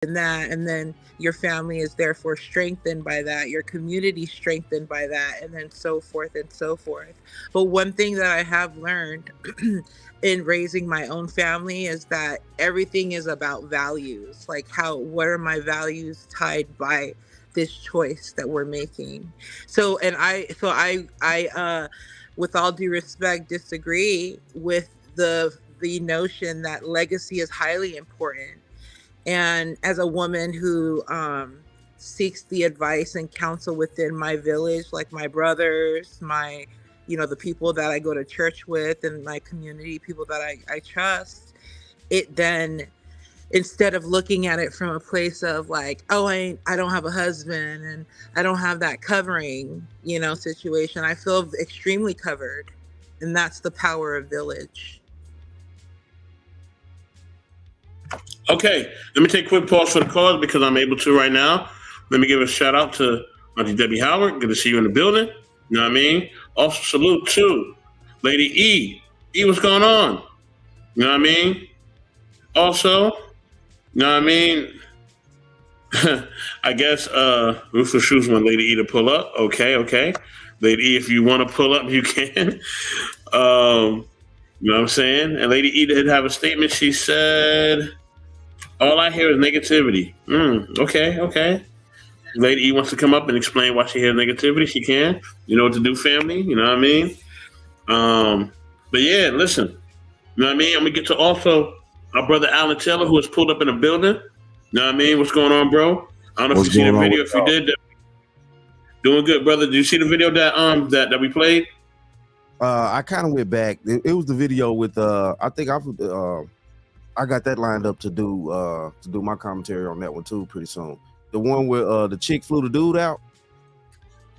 in that, and then your family is therefore strengthened by that, your community strengthened by that, and then so forth and so forth. But one thing that I have learned in raising my own family is that everything is about values. Like, how, what are my values tied by this choice that we're making? So, and I with all due respect, disagree with the notion that legacy is highly important. And as a woman who seeks the advice and counsel within my village, like my brothers, my, the people that I go to church with, and my community, people that I trust, it then, instead of looking at it from a place of like, oh, I don't have a husband and I don't have that covering, situation, I feel extremely covered. And that's the power of village. Okay, let me take a quick pause for the cause because I'm able to right now. Let me give a shout out to Auntie Debbie Howard. Good to see you in the building. You know what I mean? Also salute to Lady E. E, what's going on? You know what I mean? Also, you know what I mean? I guess Rufus Shoes want Lady E to pull up. Okay. Lady E, if you want to pull up, you can. You know what I'm saying? And Lady E did have a statement. She said, all I hear is negativity. Okay. Lady E wants to come up and explain why she hears negativity. She can. You know what to do, family. You know what I mean? But yeah, listen. You know what I mean? I'm going to get to also our brother Alan Taylor, who has pulled up in the building. You know what I mean? What's going on, bro? I don't know if you see the video. If you did, doing good, brother. Did you see the video that we played? I kind of went back. It was the video with I think I got that lined up to do my commentary on that one too pretty soon. The one where the chick flew the dude out.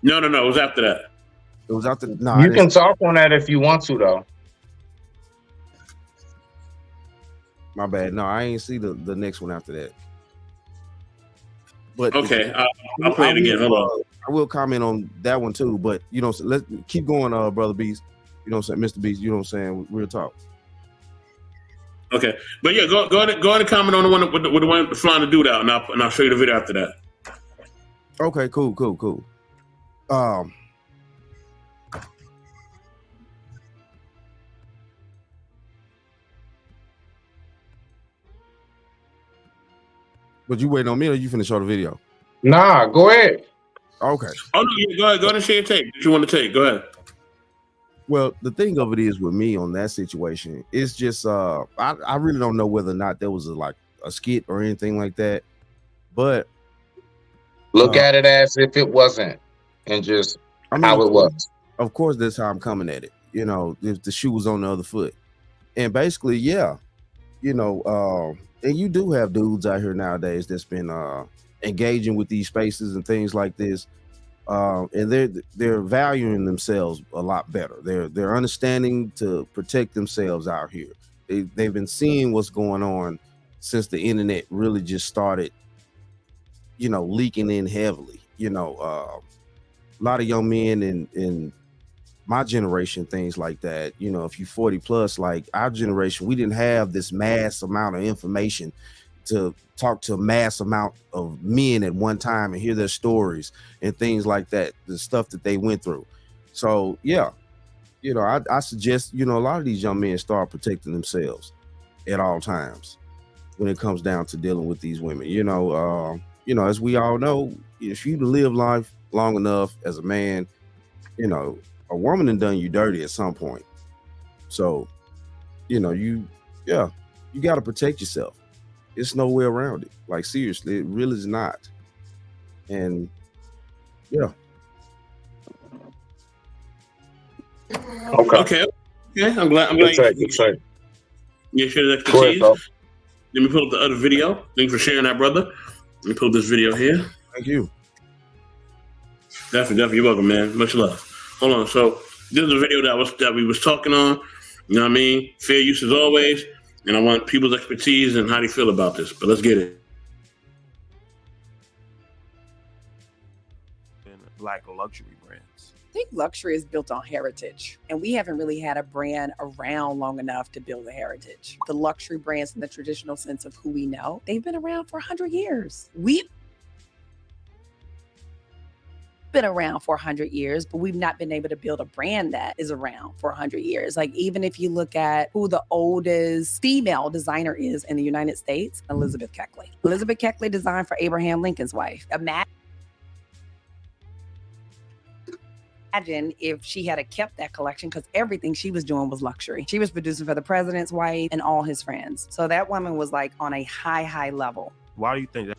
No. It was after that. It was after. No, you can talk on that if you want to, though. My bad. No, I ain't see the next one after that. But okay, I'll play it again. Hold on. I will comment on that one too. But let's keep going, brother Beast. You know what I'm saying, Mr. Beast. You know what I'm saying. We'll talk. Okay, but yeah, go ahead and comment on the one with the one flying the dude out, and I'll show you the video after that. Okay, cool. But you waiting on me, or you finna show the video? Nah, go ahead. Okay. Oh no, yeah, go ahead and share your tape that you want to take. Go ahead. Well, the thing of it is with me on that situation, it's just I really don't know whether or not there was a skit or anything like that. But look at it as if it wasn't, and just how it was. Of course, that's how I'm coming at it. If the shoe was on the other foot, and basically, yeah, and you do have dudes out here nowadays that's been engaging with these spaces and things like this. And they're valuing themselves a lot better. They're understanding to protect themselves out here. They've been seeing what's going on since the internet really just started, leaking in heavily. A lot of young men in my generation, things like that. If you 40 plus, like our generation, we didn't have this mass amount of information to talk to a mass amount of men at one time and hear their stories and things like that, the stuff that they went through. So yeah, I suggest, a lot of these young men start protecting themselves at all times when it comes down to dealing with these women. As we all know, if you live life long enough as a man, a woman done you dirty at some point. So, you got to protect yourself. It's no way around it. Like, seriously, it really is not. And yeah. Okay. I'm glad you share the expertise. Let me pull up the other video. Thanks for sharing that, brother. Let me pull up this video here. Thank you. Definitely. You're welcome, man. Much love. Hold on. So this is a video that we was talking on. You know what I mean? Fair use as always. And I want people's expertise and how they feel about this. But let's get it. Black luxury brands. think luxury is built on heritage, and we haven't really had a brand around long enough to build a heritage. The luxury brands in the traditional sense of who we know, they've been around for 100 years. We've been around for 100 years, but we've not been able to build a brand that is around for 100 years. Like, even if you look at who the oldest female designer is in the United States, Elizabeth Keckley. Elizabeth Keckley designed for Abraham Lincoln's wife. Imagine if she had kept that collection, because everything she was doing was luxury. She was producing for the president's wife and all his friends. So that woman was like on a high level. Why do you think that?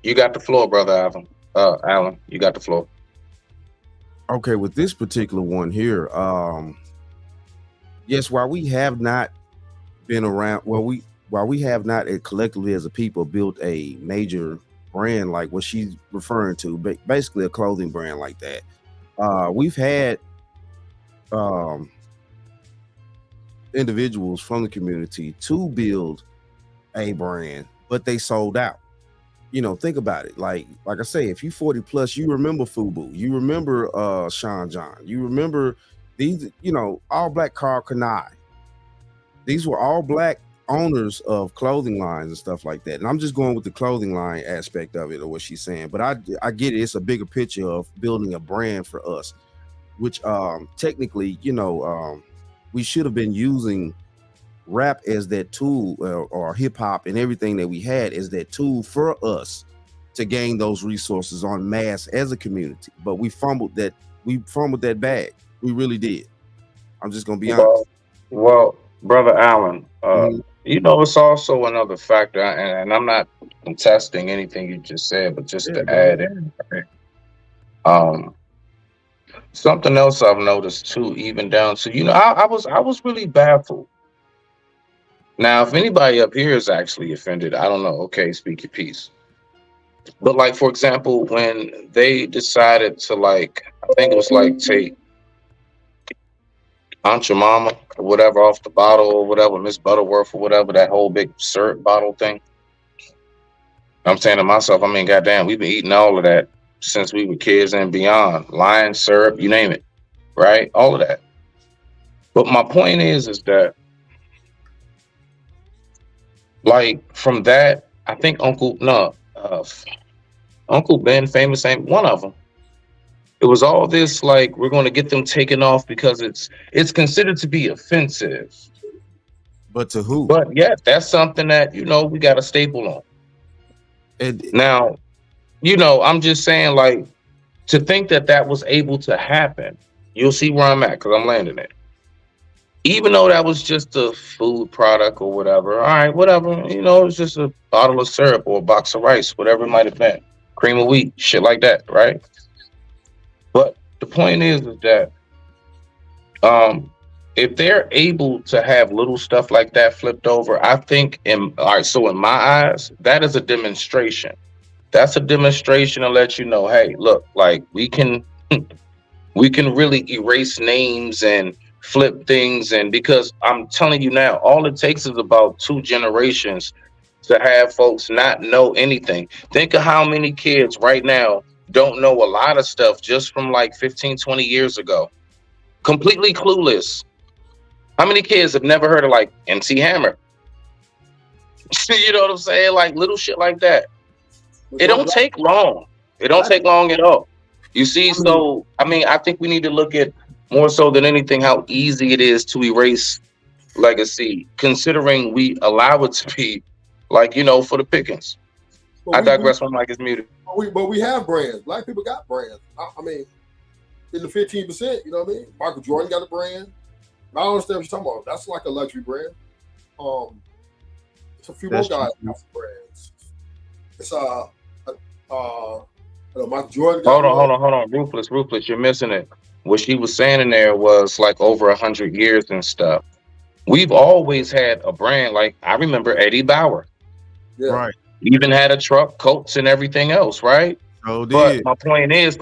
You got the floor, brother Alan. You got the floor. Okay, with this particular one here, yes, while we have not been around, while we have not collectively as a people built a major brand like what she's referring to, but basically a clothing brand like that, we've had individuals from the community to build a brand, but they sold out. You know, think about it. Like I say, if you 40 plus, you remember FUBU, you remember Sean John, you remember these, you know, all black Carl Kanai. These were all black owners of clothing lines and stuff like that. And I'm just going with the clothing line aspect of it, or what she's saying. But I get it. It's a bigger picture of building a brand for us, which technically, you know, we should have been using rap as that tool, or hip hop and everything that we had as that tool for us to gain those resources on mass as a community. But we fumbled that bag. We really did. I'm just gonna be honest. Well, brother Allen, you know, it's also another factor, and I'm not contesting anything you just said, but just to add in, something else I've noticed too, even down to, you know, I was really baffled. Now, if anybody up here is actually offended, I don't know. Okay, speak your piece. But like, for example, when they decided to, like, I think it was like take Aunt Your Mama or whatever off the bottle, or whatever, Miss Butterworth or whatever, that whole big syrup bottle thing. I'm saying to myself, I mean, goddamn, we've been eating all of that since we were kids and beyond. Lion syrup, you name it, right? All of that. But my point is that, like, from that, I think Uncle Ben, famous, ain't one of them. It was all this, like, we're going to get them taken off because it's considered to be offensive. But to who? But yeah, that's something that, you know, we got a staple on. And now, you know, I'm just saying, like, to think that was able to happen, you'll see where I'm at, because I'm landing it. Even though that was just a food product or whatever, all right, whatever, you know, it's just a bottle of syrup or a box of rice, whatever it might have been, cream of wheat, shit like that, right? But the point is that if they're able to have little stuff like that flipped over, I think, in my eyes, that is a demonstration. That's a demonstration to let you know, hey, look, like, we can really erase names and flip things, and because I'm telling you now, all it takes is about 2 generations to have folks not know anything. Think of how many kids right now don't know a lot of stuff just from like 15, 20 years ago. Completely clueless. How many kids have never heard of, like, MC Hammer? You know what I'm saying? Like, little shit like that. It don't take long. It don't take long at all. You see, so, I mean, I think we need to look at, more so than anything, how easy it is to erase legacy, considering we allow it to be, like, you know, for the pickings. I digress. My mic is muted. But we have brands. Black people got brands. I mean, in the 15%, you know what I mean? Michael Jordan got a brand. I don't understand what you're talking about. That's like a luxury brand. It's a few more guys got some brands. It's Michael Jordan. Hold on. Ruthless, you're missing it. What she was saying in there was like over 100 years and stuff. We've always had a brand. Like, I remember Eddie Bauer. Yeah. Right. Even had a truck, coats, and everything else, right? Oh, but my point is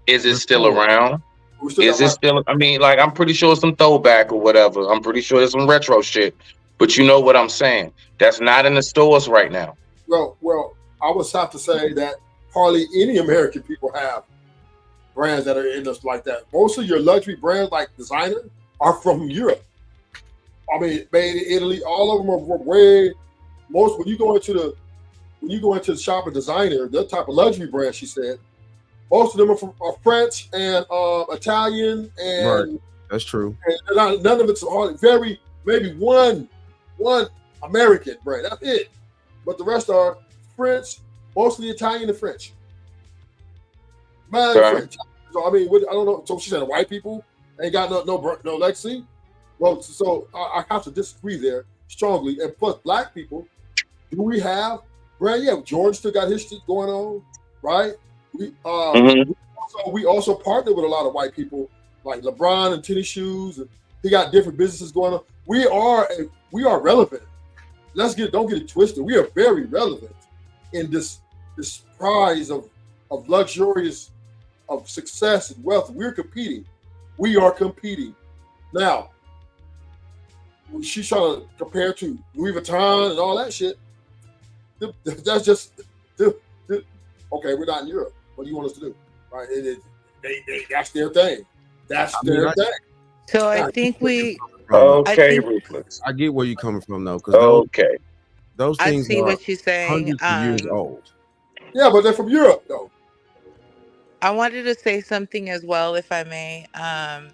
it still around? We still Is got it still? I mean, like, I'm pretty sure it's some throwback or whatever. I'm pretty sure there's some retro shit. But you know what I'm saying? That's not in the stores right now. well, I would have to say that hardly any American people have brands that are in us like that. Most of your luxury brands, like designer, are from Europe. I mean, made in Italy. All of them are way most. When you go into the shop of designer, that type of luxury brand, she said, most of them are French and Italian, Right. and, That's true. and none of it's hardly maybe one American brand. That's it. But the rest are French, mostly Italian and French. Man, Okay. French. So I mean, I don't know. So she said white people ain't got no legacy. Well, so I have to disagree there strongly. And plus, black people, do we have brand? Yeah, George still got his shit going on, right? Mhm. We also partner with a lot of white people, like LeBron and tennis shoes, and he got different businesses going on. We are relevant. Don't get it twisted. We are very relevant in this prize of luxurious, of success and wealth. We're competing. We are competing. Now, she's trying to compare to Louis Vuitton and all that shit. That's just okay. We're not in Europe. What do you want us to do? Right? That's their thing. That's their thing. So I think we. I Okay, think Ruthless. I get where you're coming from though, because Okay. those I things see are what she's saying. hundreds of years old. Yeah, but they're from Europe, though. I wanted to say something as well, if I may.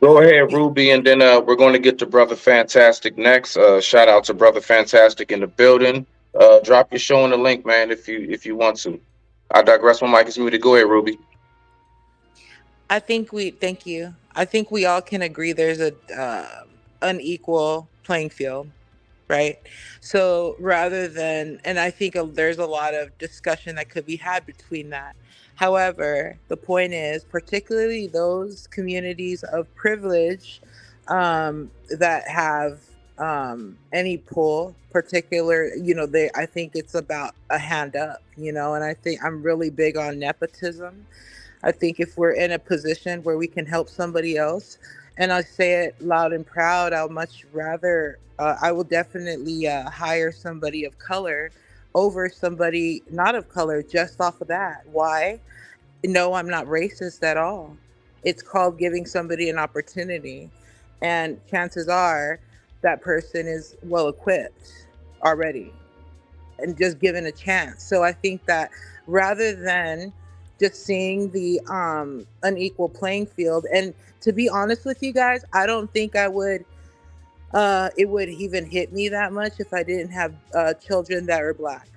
Go ahead, Ruby, and then we're going to get to Brother Fantastic next. Shout out to Brother Fantastic in the building. Drop your show in the link, man, if you want to. I digress. My mic is muted. Go ahead, Ruby. Thank you. I think we all can agree there's a unequal playing field, right? So rather than, and I think there's a lot of discussion that could be had between that. However, the point is, particularly those communities of privilege that have any pull, I think it's about a hand up, and I think I'm really big on nepotism. I think if we're in a position where we can help somebody else, and I say it loud and proud, I'll much rather, I will definitely hire somebody of color over somebody not of color just off of that. Why? No, I'm not racist at all. It's called giving somebody an opportunity. And chances are that person is well equipped already and just given a chance. So I think that rather than just seeing the unequal playing field, and to be honest with you guys, I don't think it would even hit me that much if I didn't have children that are Black.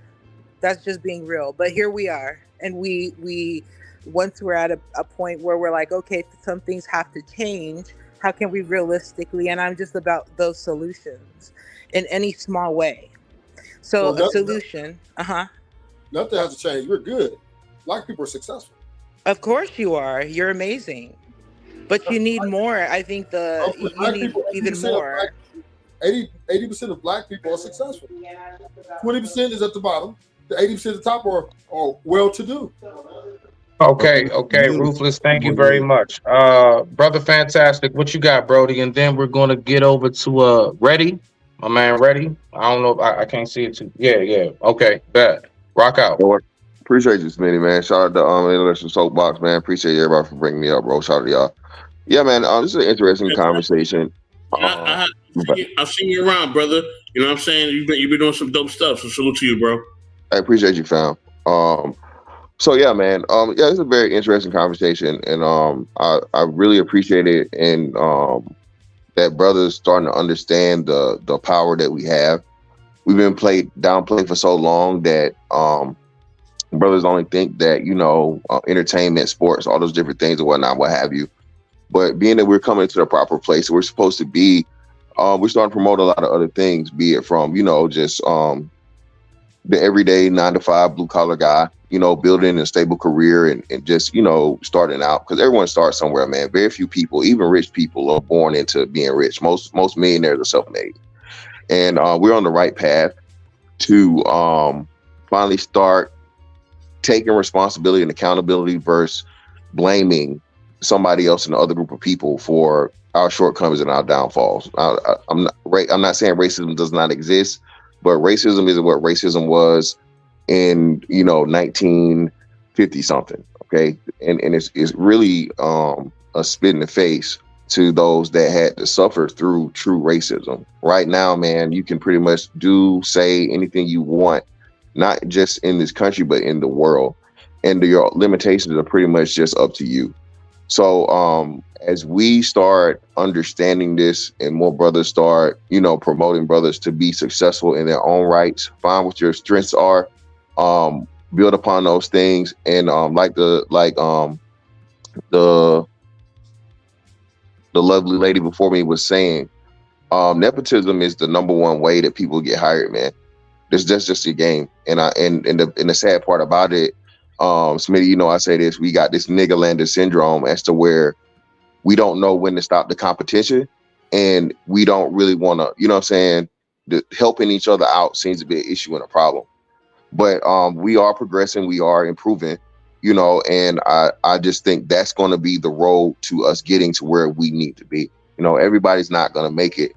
That's just being real. But here we are, and we once we're at a point where we're like, okay, some things have to change. How can we realistically? And I'm just about those solutions in any small way. So Well, a solution, nothing has to change. We're good. Black people are successful. Of course you are. You're amazing. But you need more. I think you need even more. 80% of Black people are successful. 20% is at the bottom. The 80% at the top are well-to-do. Okay, Ruthless. Thank you very much, Brother Fantastic. What you got, Brody? And then we're going to get over to Ready, my man. Ready. I don't know if I can't see it too. Yeah. Okay, bet. Rock out. Lord, appreciate you, Smitty, man. Shout out to Intellectual Soapbox, man. Appreciate everybody for bringing me up, bro. Shout out to y'all. Yeah, man. This is an interesting conversation. I've seen you around, brother. You know what I'm saying? You've been doing some dope stuff. So salute to you, bro. I appreciate you, fam. So yeah, man. Yeah, it's a very interesting conversation, and I really appreciate it, and that brothers starting to understand the power that we have. We've been downplayed for so long that brothers only think that entertainment, sports, all those different things and whatnot, what have you. But being that we're coming to the proper place we're supposed to be, we're starting to promote a lot of other things, be it from, just the everyday 9-to-5 blue collar guy, building a stable career and just, starting out. Because everyone starts somewhere, man. Very few people, even rich people, are born into being rich. Most millionaires are self-made. And we're on the right path to finally start taking responsibility and accountability versus blaming somebody else in the other group of people for our shortcomings and our downfalls. I'm not saying racism does not exist, but racism isn't what racism was in 1950 something. Okay, and it's really a spit in the face to those that had to suffer through true racism. Right now, man, you can pretty much say anything you want, not just in this country but in the world, and your limitations are pretty much just up to you. So as we start understanding this and more brothers start, promoting brothers to be successful in their own rights, find what your strengths are, build upon those things. And like the lovely lady before me was saying, nepotism is the number one way that people get hired, man. That's just a game. And the sad part about it, Smitty, I say this, we got this niggerlander syndrome as to where we don't know when to stop the competition, and we don't really want to, helping each other out seems to be an issue and a problem. But we are progressing, we are improving, and I just think that's going to be the road to us getting to where we need to be. Everybody's not going to make it.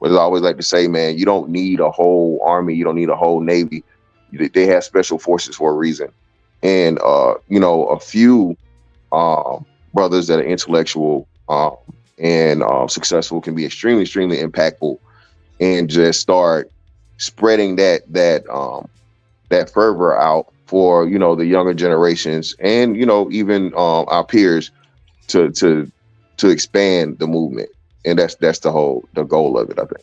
But I always like to say, man, you don't need a whole army, you don't need a whole navy. They have special forces for a reason. And, a few brothers that are intellectual and successful can be extremely, extremely impactful, and just start spreading that fervor out for, the younger generations and, even our peers to expand the movement. And that's the goal of it, I think.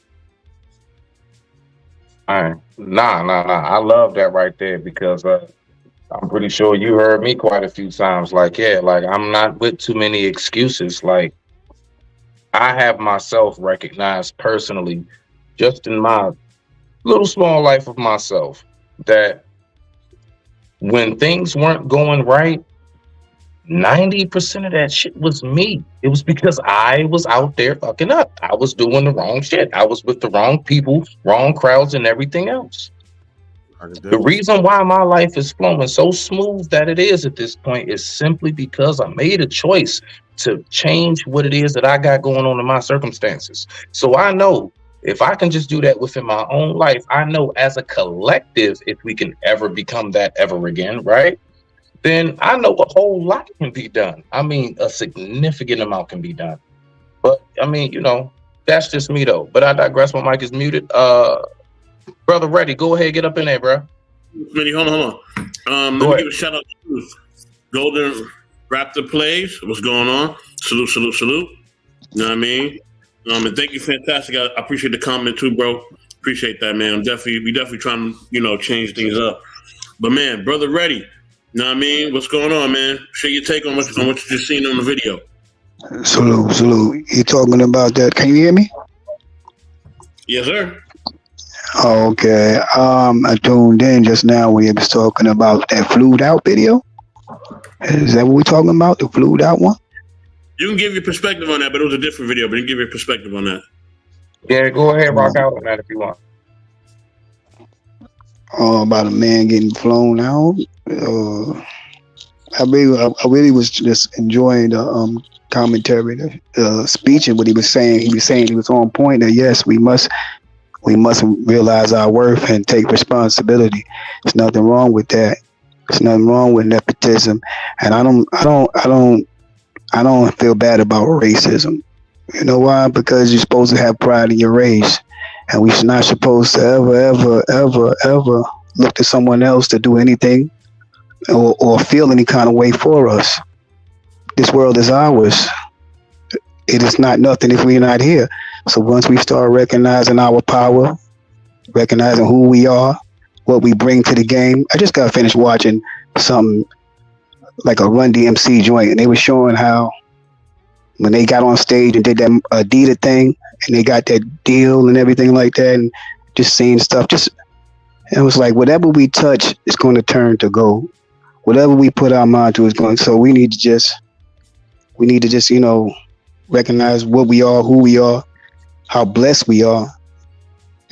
All right. Nah. I love that right there, because I'm pretty sure you heard me quite a few times. Like, I'm not with too many excuses. Like, I have myself recognized personally, just in my little small life of myself, that when things weren't going right, 90% of that shit was me. It was because I was out there fucking up. I was doing the wrong shit. I was with the wrong people, wrong crowds, and everything else. The reason why my life is flowing so smooth that it is at this point is simply because I made a choice to change what it is that I got going on in my circumstances. So I know if I can just do that within my own life, I know as a collective, if we can ever become that ever again, right? Then I know a whole lot can be done. I mean, a significant amount can be done. But I mean, that's just me though. But I digress. My mic is muted. Brother Reddy, go ahead, get up in there, bro. Smitty, hold on. Let me give a shout out to Golden Raptor Plays. What's going on? Salute. You know what I mean? And thank you, fantastic. I appreciate the comment too, bro. Appreciate that, man. We definitely trying to, change things up. But man, Brother Reddy, you know what I mean? What's going on, man? Share your take on what you just seen on the video. Salute. You talking about that? Can you hear me? Yes, sir. Okay. I tuned in just now when you was talking about that flued out video. Is that what we're talking about? The flued out one? You can give your perspective on that, but it was a different video. But you can give your perspective on that. Yeah, go ahead, rock out on that if you want. About a man getting flown out. I really was just enjoying the commentary, the speech, and what he was saying. He was on point that yes, we must realize our worth and take responsibility. There's nothing wrong with that. There's nothing wrong with nepotism, and I don't feel bad about racism. You know why? Because you're supposed to have pride in your race, and we're not supposed to ever look to someone else to do anything or feel any kind of way for us. This world is ours. It is not nothing if we're not here. So once we start recognizing our power, recognizing who we are, what we bring to the game. I just got finished watching something like a Run DMC joint, and they were showing how when they got on stage and did that Adidas thing, and they got that deal and everything like that, and just seeing stuff. It was like whatever we touch is going to turn to gold. Whatever we put our mind to is going. So we need to just recognize what we are, who we are, how blessed we are,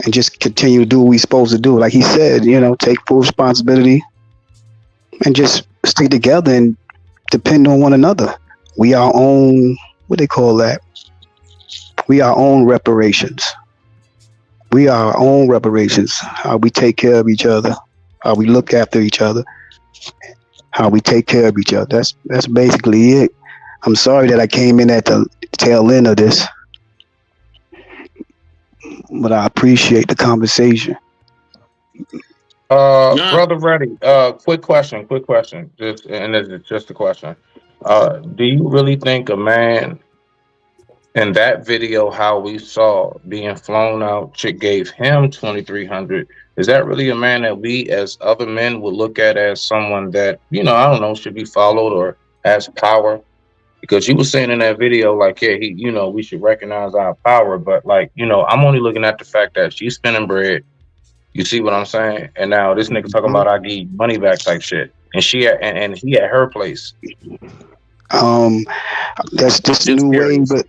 and just continue to do what we're supposed to do. Like he said, take full responsibility and just stay together and depend on one another. We our own, what they call that? We our own reparations. We are our own reparations. How we take care of each other, how we look after each other, how we take care of each other. That's basically it. I'm sorry that I came in at the tail end of this, but I appreciate the conversation. Brother Reddy, quick question, just and it's just a question. Do you really think a man in that video, how we saw being flown out, chick gave him 2,300? Is that really a man that we as other men would look at as someone that, I don't know, should be followed or has power? Because you were saying in that video, like, yeah, we should recognize our power, but like, I'm only looking at the fact that she's spending bread. You see what I'm saying? And now this nigga talking about I give you money back type shit, and he at her place. That's this new wave, but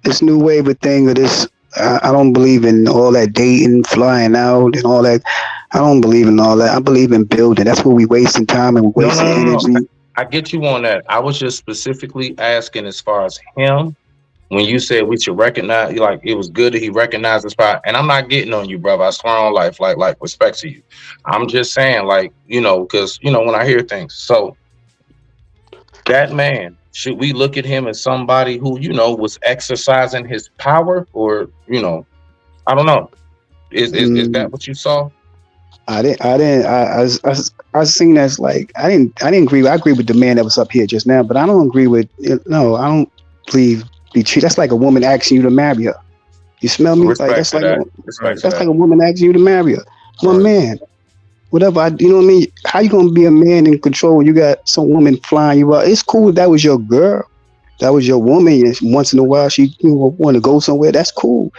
this new wave of thing of this. I don't believe in all that dating, flying out, and all that. I don't believe in all that. I believe in building. That's where we wasting time and we wasting energy. I get you on that. I was just specifically asking as far as him. When you said we should recognize, like, it was good that he recognized his power. And I'm not getting on you, brother. I swear on life, like respect to you. I'm just saying, like, because, when I hear things. So that man, should we look at him as somebody who, was exercising his power, or, I don't know. Is that what you saw? I seen that's like, I didn't agree. I agree with the man that was up here just now, but I don't agree with, no, I don't believe be treated. That's like a woman asking you to marry her. You smell me? Respect like that's like that. Like a woman asking you to marry her. I'm a man. Whatever, you know what I mean? How you gonna be a man in control when you got some woman flying you out? It's cool if that was your girl, that was your woman, and once in a while she want to go somewhere. That's cool.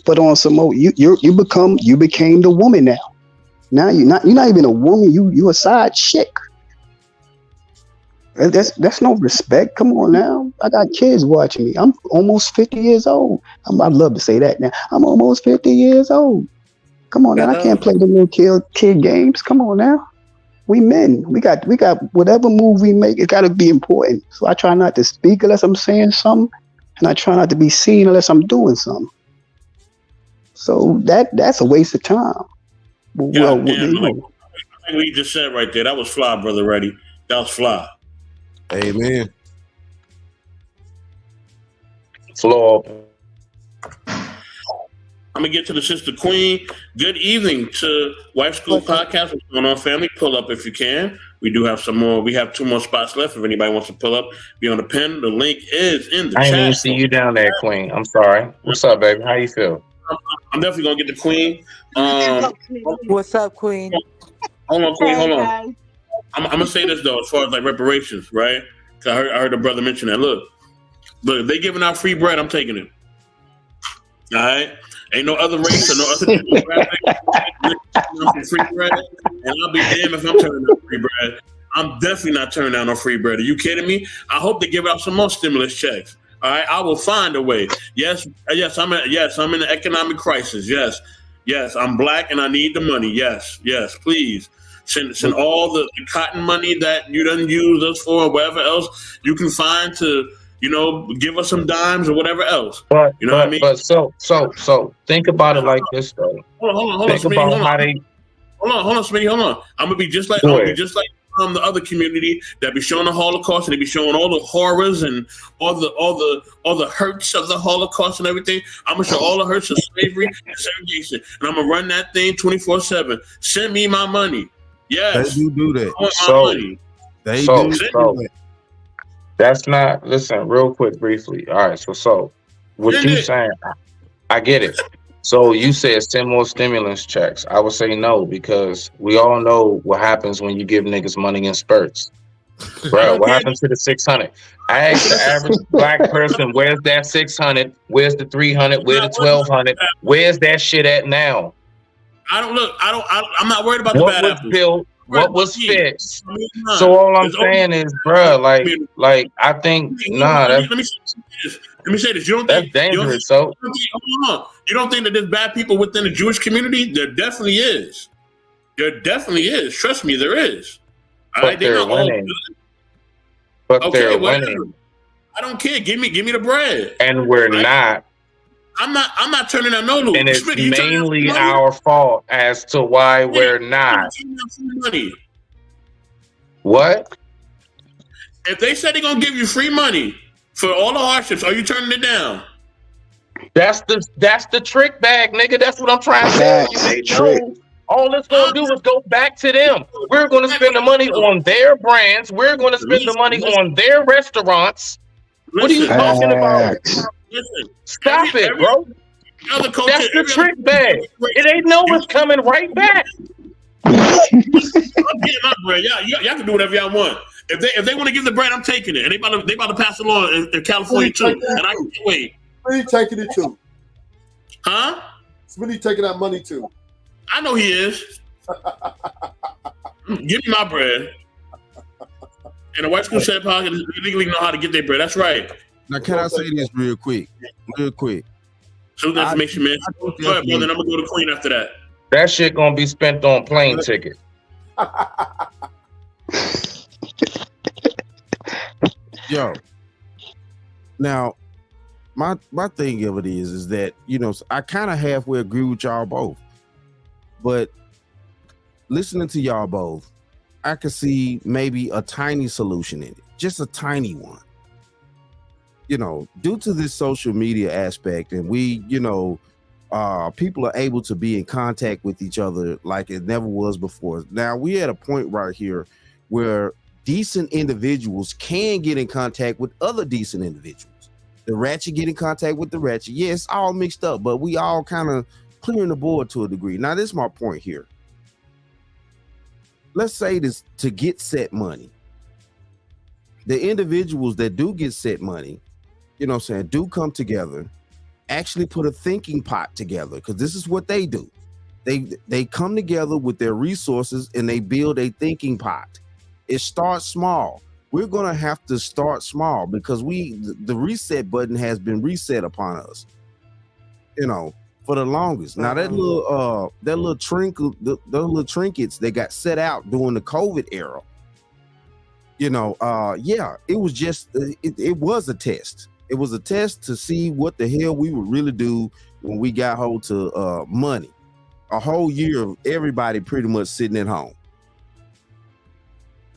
But on some more, you became the woman now. Now you're not even a woman. You a side chick. That's no respect. Come on now. I got kids watching me. I'm almost 50 years old. I'd love to say that now. I'm almost 50 years old. Come on now. I can't play the little kid games. Come on now. We men. We got whatever move we make, it gotta be important. So I try not to speak unless I'm saying something, and I try not to be seen unless I'm doing something. So that's a waste of time. Well, like what you just said right there, that was fly, brother Reddy. That was fly. Amen. Floor. I'm gonna get to the sister queen. Good evening to Wife School Podcast. What's going on, family? Pull up if you can. We do have some more. We have 2 more spots left. If anybody wants to pull up, be on the pen. The link is in the chat. I didn't even see you down there, Queen. I'm sorry. What's up, baby? How you feel? I'm definitely gonna get the queen. What's up, Queen? Hold on, Queen. Hold on. I'm gonna say this though, as far as like reparations, right? I heard the brother mention that. Look, if they giving out free bread, I'm taking it. All right, ain't no other race or no other free bread, and I'll be damned if I'm turning down free bread. I'm definitely not turning down no free bread. Are you kidding me? I hope they give out some more stimulus checks. All right, I will find a way. Yes, I'm in an economic crisis. Yes, I'm black and I need the money. Yes, please. Send all the cotton money that you done use us for, or whatever else you can find to, give us some dimes or whatever else. But, you know what I mean? But so think about it like this though. Hold on, Smitty, hold on. I'm gonna be just like the other community that be showing the Holocaust, and they be showing all the horrors and all the hurts of the Holocaust and everything. I'm gonna show all the hurts of slavery and segregation, and I'm gonna run that thing 24/7. Send me my money. Yes, they do that. They do that. That's not. Listen, real quick, briefly. All right, so what you saying? I get it. So you said send more stimulus checks. I would say no, because we all know what happens when you give niggas money in spurts. Bro, what happened to the 600? I asked the average black person, where's that 600? Where's the 300? Where's the 1200? Where's that shit at now? I'm not worried about the bad apples. What was fixed? So all I'm saying is, bro, like I think Let me say this. You don't think that's dangerous? You don't think that there's bad people within the Jewish community? There definitely is. Trust me, there is. But they're winning. But they're winning. I don't care. Give me the bread. And we're Right? not. I'm not turning down no loot. And it's Smitty, you turning down mainly free money? our fault as to why we're You not. turning down free money. What? If they said they're gonna give you free money for all the hardships, are you turning it down? That's the trick bag, nigga. That's what I'm trying to tell you. Facts. They Trick. know. All it's gonna do is go back to them. We're gonna spend the money on their brands. We're gonna spend the money on their restaurants. What are you Listen, talking about? Facts. listen. Stop it, bro. Other culture, That's the every trick other bag. It ain't know it's coming right back. I'm getting my bread. Y'all can do whatever y'all want. If they want to give the bread, I'm taking it, and they about to pass it on in California too. And I can't wait. Smitty taking it too. Huh? Smitty taking that money too. I know he is. Give me my bread. And the White School Shed Pocket legally know how to get their bread. That's right. Now, can I say this real quick? Real quick. So the information, man. Go ahead, brother. And I'm gonna go to Queen after that. That shit gonna be spent on plane ticket. Yo. Now, my thing of it is that, you know, I kind of halfway agree with y'all both. But listening to y'all both, I could see maybe a tiny solution in it. Just a tiny one. You know, due to this social media aspect, and we, you know, people are able to be in contact with each other like it never was before. Now, we at a point right here where decent individuals can get in contact with other decent individuals. The ratchet get in contact with the ratchet. Yeah, it's all mixed up, but we all kind of clearing the board to a degree. Now, this is my point here. Let's say this to get set money. The individuals that do get set money, you know what I'm saying, do come together, actually put a thinking pot together, because this is what they do. They come together with their resources and they build a thinking pot. It starts small. We're gonna have to start small because the reset button has been reset upon us, you know, for the longest. Now that little trinkets they got set out during the COVID era, you know, yeah, it was just it was a test. It was a test to see what the hell we would really do when we got hold to money. A whole year of everybody pretty much sitting at home.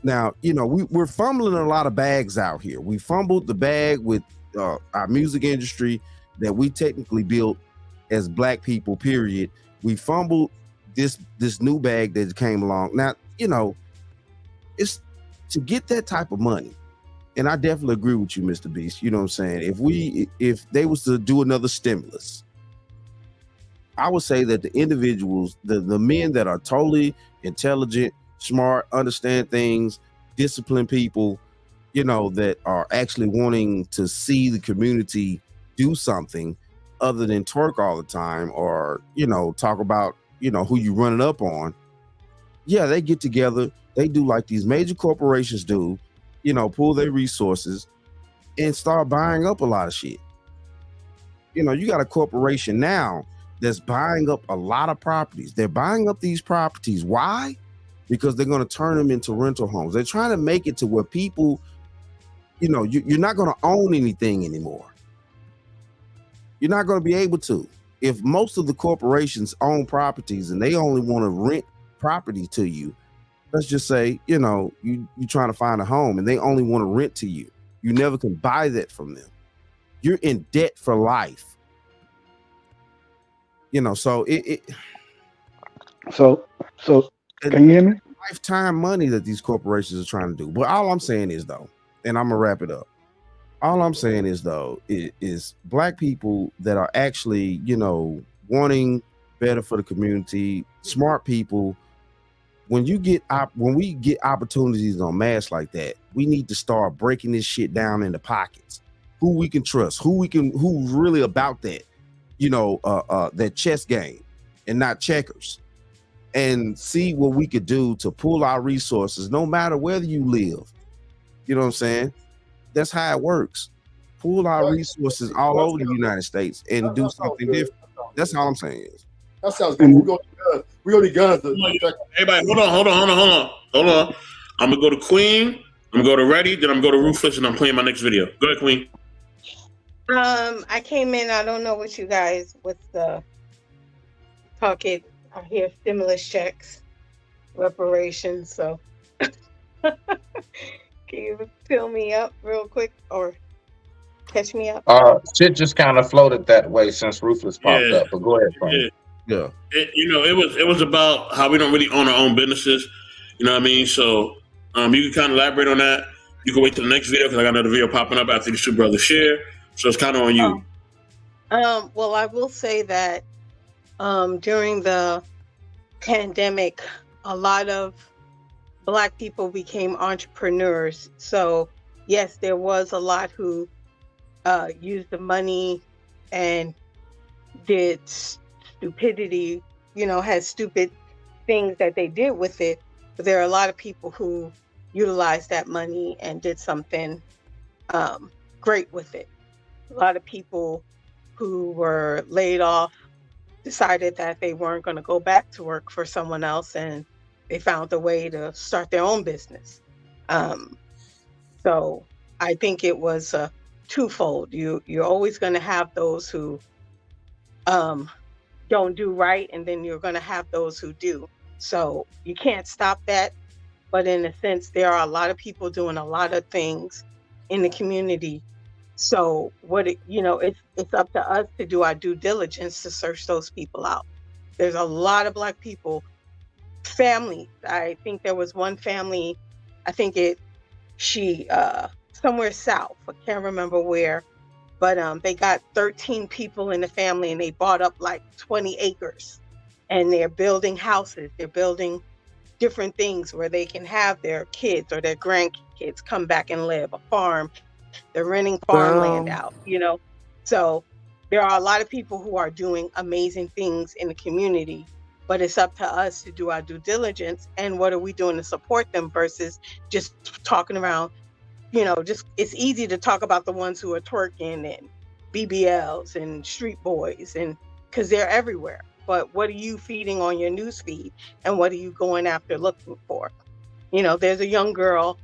Now, you know, we're fumbling a lot of bags out here. We fumbled the bag with our music industry that we technically built as Black people, period. We fumbled this new bag that came along. Now, you know, it's to get that type of money. And I definitely agree with you, Mr. Beast. You know what I'm saying? If they was to do another stimulus, I would say that the individuals, the men that are totally intelligent, smart, understand things, disciplined people, you know, that are actually wanting to see the community do something other than twerk all the time or, you know, talk about, you know, who you running up on. Yeah, they get together. They do like these major corporations do, you know, pull their resources and start buying up a lot of shit. You know, you got a corporation now that's buying up a lot of properties. They're buying up these properties. Why? Because they're going to turn them into rental homes. They're trying to make it to where people, you know, you're not going to own anything anymore. You're not going to be able to. If most of the corporations own properties and they only want to rent property to you, let's just say, you know, you're trying to find a home and they only want to rent to you. You never can buy that from them. You're in debt for life. You know, so So can you hear me? lifetime money that these corporations are trying to do. But all I'm saying is though, and I'm gonna wrap it up. All I'm saying is though, is Black people that are actually, you know, wanting better for the community, smart people. When we get opportunities on mass like that, we need to start breaking this shit down into pockets. Who we can trust, who's really about that, you know, that chess game and not checkers. And see what we could do to pull our resources, no matter where you live. You know what I'm saying? That's how it works. Pull our resources all over the United States and do something different. That's all I'm saying is. That sounds good. We go to guns. Everybody, hold on. I'm gonna go to Queen. I'm gonna go to Ready, then I'm gonna go to Ruthless, and I'm playing my next video. Go ahead, Queen. I came in. I don't know what you guys what's the talking. I hear stimulus checks, reparations. So, can you fill me up real quick or catch me up? Shit just kind of floated that way since Ruthless popped Yeah, up. But go ahead, Frank. Yeah. It was about how we don't really own our own businesses. You know what I mean? So you can kind of elaborate on that. You can wait till the next video because I got another video popping up after these two brothers share. So it's kind of on you. Well, I will say that during the pandemic, a lot of Black people became entrepreneurs. So yes, there was a lot who used the money and did stupidity, had stupid things that they did with it. But there are a lot of people who utilized that money and did something great with it. A lot of people who were laid off decided that they weren't going to go back to work for someone else, and they found a way to start their own business. So I think it was twofold. You're always going to have those who don't do right, and then you're going to have those who do. So you can't stop that. But in a sense, there are a lot of people doing a lot of things in the community. So it's up to us to do our due diligence to search those people out. There's a lot of Black people, families. I think there was one family, somewhere south, I can't remember where, but they got 13 people in the family and they bought up like 20 acres and they're building houses. They're building different things where they can have their kids or their grandkids come back and live, a farm. They're renting farmland out, So there are a lot of people who are doing amazing things in the community, but it's up to us to do our due diligence. And what are we doing to support them versus just talking around, it's easy to talk about the ones who are twerking and BBLs and street boys, and because they're everywhere. But what are you feeding on your news feed, and what are you going after looking for? There's a young girl,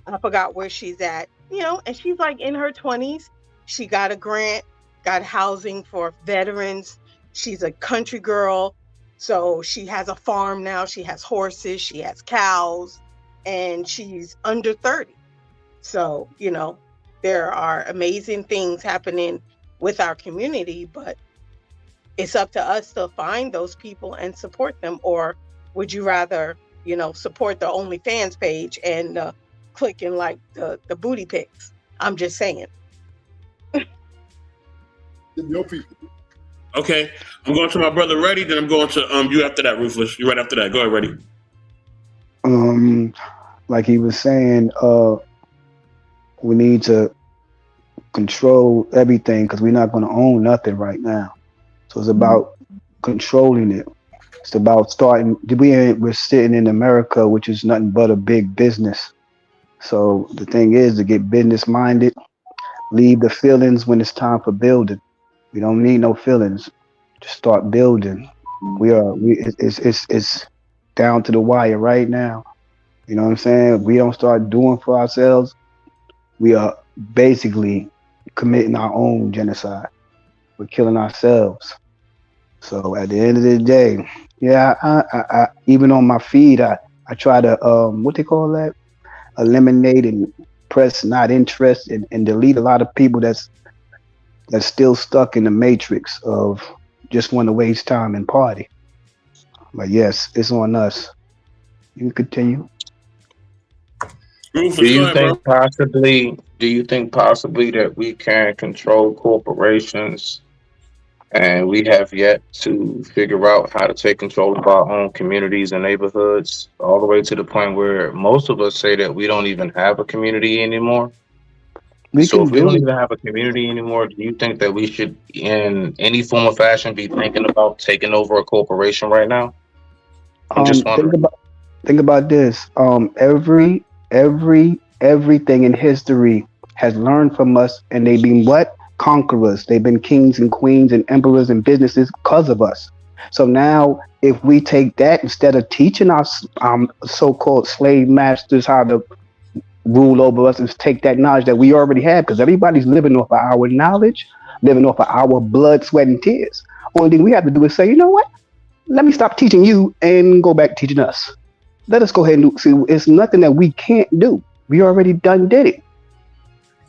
I forgot where she's at, and she's like in her 20s. She got a grant, got housing for veterans. She's a country girl. So she has a farm now. She has horses, she has cows, and she's under 30. So, there are amazing things happening with our community, but it's up to us to find those people and support them. Or would you rather, support the OnlyFans page and click and like the booty pics? I'm just saying. Your people. Okay, I'm going to my brother Ready, then I'm going to you after that, Ruthless. You right after that. Go ahead, Ready. Like he was saying, we need to control everything because we're not going to own nothing right now. So it's about controlling it. It's about starting. We're sitting in America, which is nothing but a big business. So the thing is to get business minded, leave the feelings when it's time for building. We don't need no feelings. Just start building. It's down to the wire right now. You know what I'm saying? If we don't start doing for ourselves, we are basically committing our own genocide. We're killing ourselves. So at the end of the day, yeah, I even on my feed, I try to what they call that? Eliminate and press not interested and delete a lot of people that's still stuck in the matrix of just want to waste time and party. But yes, it's on us. You can continue. Do you think possibly that we can control corporations and we have yet to figure out how to take control of our own communities and neighborhoods, all the way to the point where most of us say that we don't even have a community anymore? So if we don't even have a community anymore, do you think that we should, in any form of fashion, be thinking about taking over a corporation right now? I'm just wondering. Think about this. Everything in history has learned from us, and they've been what? Conquerors. They've been kings and queens and emperors and businesses because of us. So now, if we take that instead of teaching our so-called slave masters how to rule over us and take that knowledge that we already have, because everybody's living off of our knowledge, living off of our blood, sweat, and tears. Only thing we have to do is say, you know what? Let me stop teaching you and go back to teaching us. Let us go ahead and do. See, it's nothing that we can't do. We already done did it.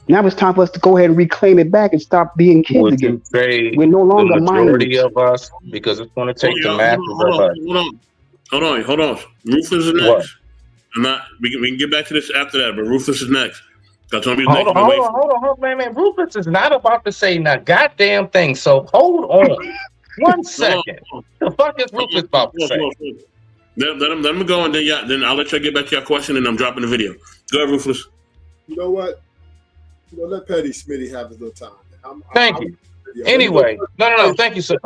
Now it's time for us to go ahead and reclaim it back and stop being kids Would again. you say We're no the longer majority minors. of us, because it's going to Hold take the on, masses of us? hold on. Rufus is What? next. I'm not. We can get back to this after that, but Rufus is next. That's gonna be Hold next. on, Been hold waiting on, for. hold on, hold on, man. Rufus is not about to say a goddamn thing. So hold on, one Hold second. on, The fuck is hold Rufus on, about to hold say? on, hold on. Let him go, and then I'll let you get back to your question, and I'm dropping the video. Go ahead, Rufus. You know what? Let Petty Smitty have his little time. Thank you. Anyway, no. Thank you, sir.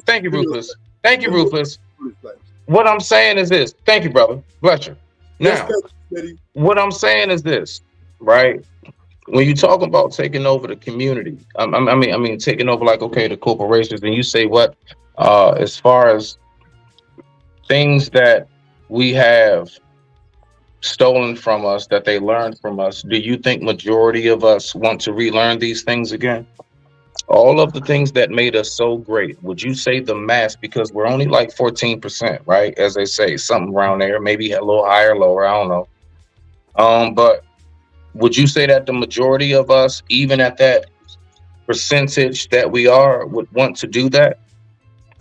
Thank you, Rufus. Thank you, Rufus. What I'm saying is this. Thank you, brother. Bless you. Now, what I'm saying is this, right? When you talk about taking over the community, I mean, taking over, like, okay, the corporations, and you say what, as far as things that we have stolen from us, that they learned from us, do you think majority of us want to relearn these things again? All of the things that made us so great, would you say the mass, because we're only like 14%, right? As they say, something around there, maybe a little higher, lower, I don't know. But would you say that the majority of us, even at that percentage that we are, would want to do that?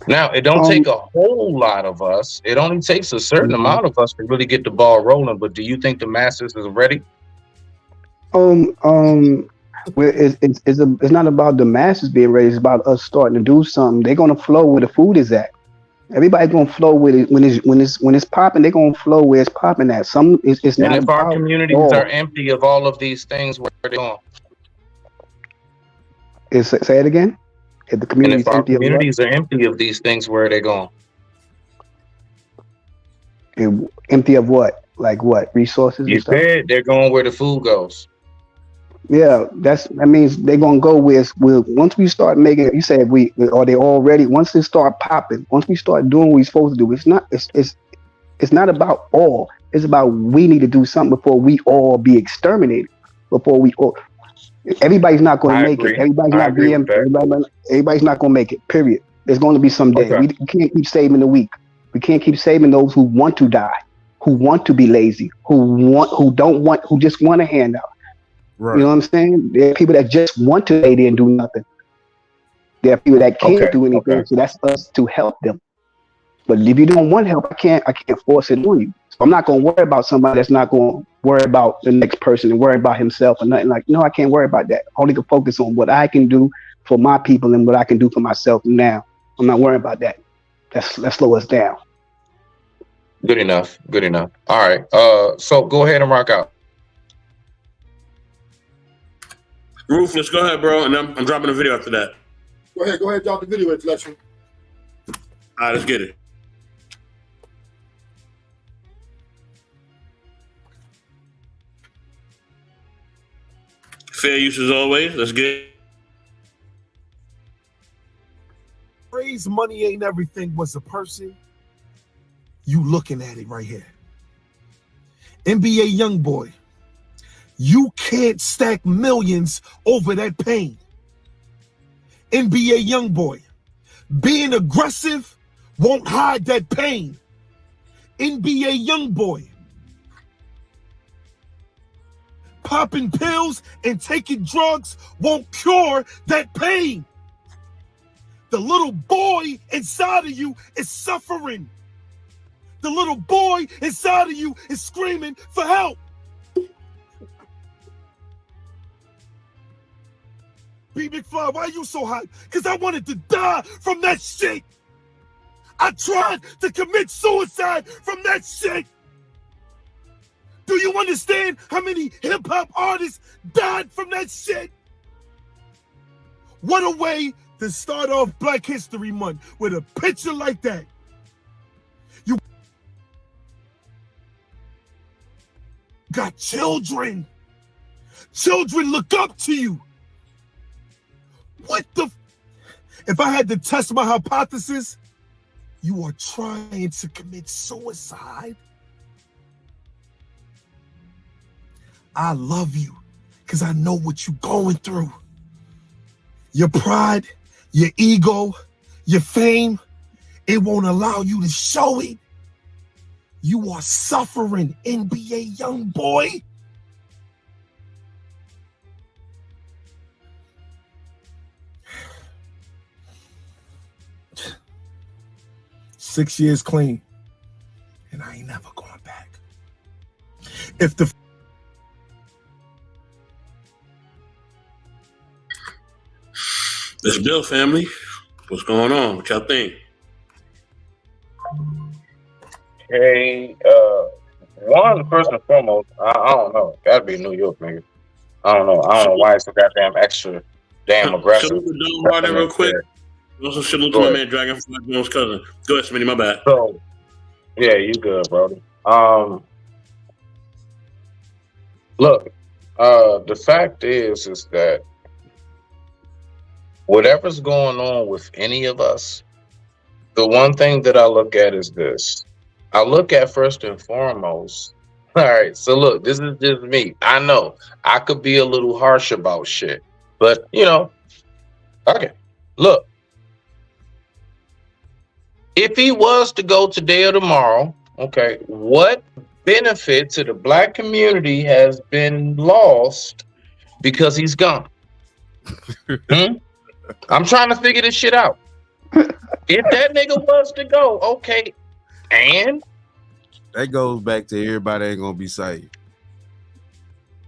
Now, it don't take a whole lot of us. It only takes a certain amount of us to really get the ball rolling. But do you think the masses is ready? Well, it's not about the masses being ready. It's about us starting to do something. They're gonna flow where the food is at. Everybody's gonna flow with it when it's popping. They're gonna flow where it's popping at. It's And not if our about communities are all. empty of all of these things, where are they going? Say it again. If the And community if is our empty of what? communities are empty of these things, where are they going? Empty of what? Like what? Resources and You stuff. said they're going where the food goes. Yeah, that means they're gonna go with once we start making it. You said we are they already once they start popping. Once we start doing what we're supposed to do, it's not about all. It's about we need to do something before we all be exterminated. Before we all, everybody's not going to I make it. agree. Everybody's I not agree with being. that. Everybody's not going to make it. Period. There's going to be some day. Okay. We can't keep saving the weak. We can't keep saving those who want to die, who want to be lazy, who don't want, who just want a handout. Right. You know what I'm saying? There are people that just want to lay there and do nothing. There are people that can't do anything. So that's us to help them. But if you don't want help, I can't force it on you. So I'm not gonna worry about somebody that's not gonna worry about the next person and worry about himself or nothing. Like, no, I can't worry about that. I only can focus on what I can do for my people and what I can do for myself now. I'm not worried about that. Let's slow us down. Good enough. Good enough. All right. So go ahead and rock out. Rufus, go ahead, bro, and I'm dropping a video after that. Go ahead, drop the video, intellectual. All right, let's get it. Fair use as always. Let's get it. Phrase money ain't everything was a person. You looking at it right here. NBA YoungBoy. You can't stack millions over that pain. NBA YoungBoy. Being aggressive won't hide that pain. NBA YoungBoy. Popping pills and taking drugs won't cure that pain. The little boy inside of you is suffering. The little boy inside of you is screaming for help. B. McFly, why are you so hot? Because I wanted to die from that shit. I tried to commit suicide from that shit. Do you understand how many hip-hop artists died from that shit? What a way to start off Black History Month with a picture like that. You got children. Children look up to you. What the? If I had to test my hypothesis, you are trying to commit suicide. I love you because I know what you're going through. Your pride, your ego, your fame, it won't allow you to show it. You are suffering, NBA young boy. "6 years clean, and I ain't never going back. If the This Bill family, what's going on? What y'all think? Hey, one, first and foremost, I don't know. Gotta be New York, nigga. I don't know. I don't know why it's so goddamn extra, damn aggressive. Salute to Don Harden real quick. Also salute to my man Dragonfly Jones' cousin. Go ahead, Smitty, my bad. So, yeah, you good, brother. Look, the fact is that whatever's going on with any of us, the one thing that I look at is this. I look at first and foremost. All right, so look, this is just me. I know I could be a little harsh about shit, but you know, okay. Look, if he was to go today or tomorrow, okay, what benefit to the black community has been lost because he's gone? I'm trying to figure this shit out. If that nigga was to go, okay, and that goes back to everybody ain't gonna be saved.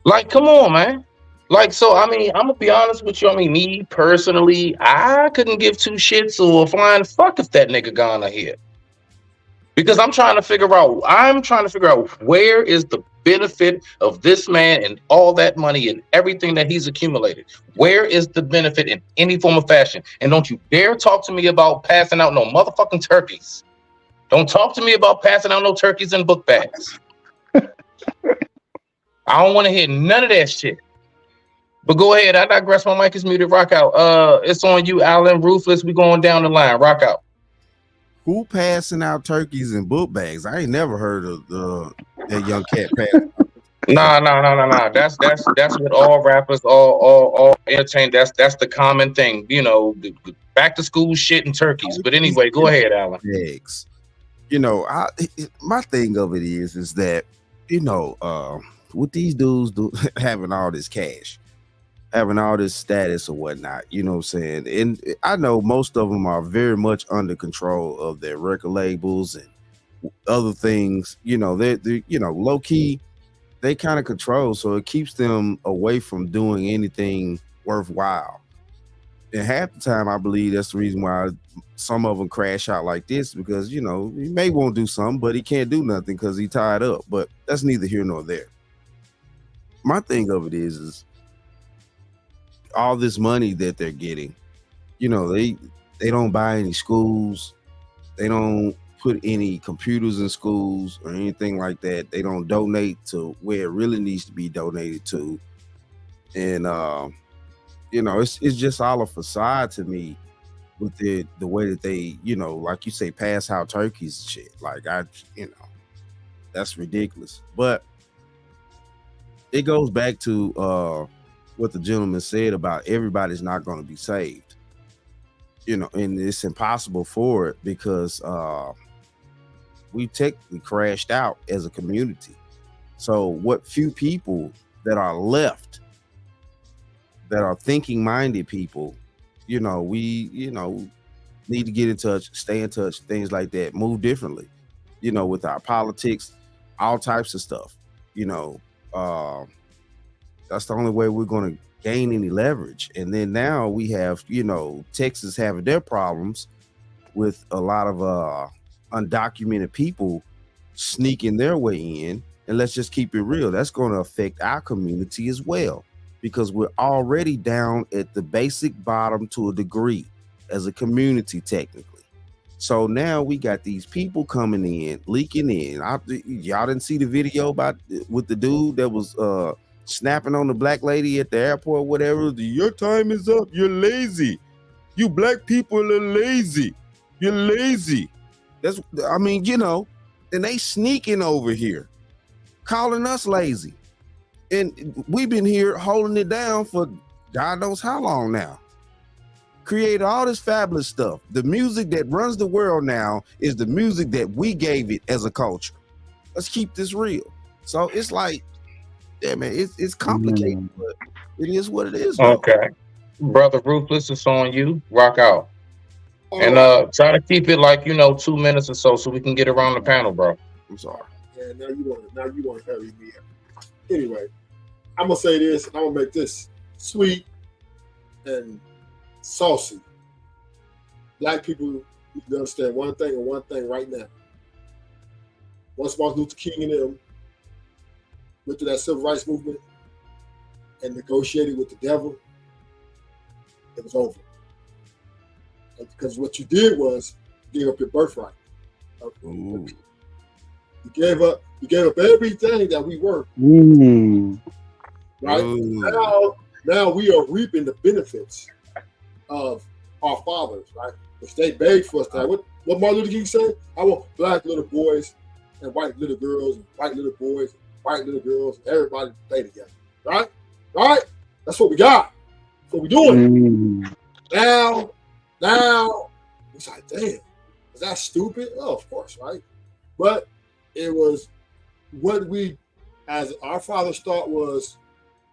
Like, come on, man. Like, so I mean, I'm gonna be honest with you. I mean, me personally, I couldn't give two shits or a flying fuck if that nigga gone ahead. Because I'm trying to figure out where is the benefit of this man and all that money and everything that he's accumulated. Where is the benefit in any form of fashion? And don't you dare talk to me about passing out no motherfucking turkeys. Don't talk to me about passing out no turkeys and book bags. I don't want to hear none of that shit. But go ahead. I digress. My mic is muted. Rock out. It's on you, Alan. Ruthless. We going down the line. Rock out. Who passing out turkeys and book bags? I ain't never heard of that young cat passing. Nah. That's what all rappers, all entertain. That's the common thing. You know, back to school shit and turkeys. But anyway, go ahead, Alan. Bags. You know, my thing of it is that, you know, with these dudes having all this cash, having all this status or whatnot, you know what I'm saying? And I know most of them are very much under control of their record labels and other things. You know, they're you know, low key, they kind of control, so it keeps them away from doing anything worthwhile. And half the time, I believe that's the reason why some of them crash out like this, because, you know, he may want to do something, but he can't do nothing because he tied up. But that's neither here nor there. My thing of it is all this money that they're getting, you know, they don't buy any schools. They don't put any computers in schools or anything like that. They don't donate to where it really needs to be donated to. And, you know, it's just all a facade to me with the way that they, you know, like you say, pass out turkeys and shit. Like, you know, that's ridiculous. But it goes back to what the gentleman said about everybody's not going to be saved, you know, and it's impossible for it because we technically crashed out as a community. So what few people that are left, that are thinking minded people, you know, we, you know, need to get in touch, stay in touch, things like that, move differently, you know, with our politics, all types of stuff, you know. That's the only way we're going to gain any leverage. And then now we have, you know, Texas having their problems with a lot of undocumented people sneaking their way in. And let's just keep it real, that's going to affect our community as well, because we're already down at the basic bottom to a degree as a community technically. So now we got these people coming in, leaking in. Y'all didn't see the video about with the dude that was snapping on the black lady at the airport, whatever. Your time is up. You're lazy. You black people are lazy. You're lazy. That's, I mean, you know, and they sneaking over here, calling us lazy. And we've been here holding it down for God knows how long now. Created all this fabulous stuff. The music that runs the world now is the music that we gave it as a culture. Let's keep this real. So it's like, yeah, man, it's complicated, but it is what it is. Though. Okay. Brother Ruthless, it's on you. Rock out. All And right. try to keep it like 2 minutes or so we can get around the panel, bro. I'm sorry. Yeah, now you want to hurry me up. Anyway, I'm gonna say this, and I'm gonna make this sweet and saucy. Black people need to understand one thing and one thing right now. Once Martin Luther King and them went through that civil rights movement and negotiated with the devil, it was over. And because what you did was you gave up your birthright. Ooh. You gave up everything that we were. Right? Ooh. Now we are reaping the benefits of our fathers, right? Which they begged for us to have. What Martin Luther King said? I want black little boys and white little girls and white little boys and white little girls, everybody to play together. Right? Right? That's what we got. That's what we're doing. Now, it's like, damn, is that stupid? Oh, of course, right? But it was what we, as our fathers thought was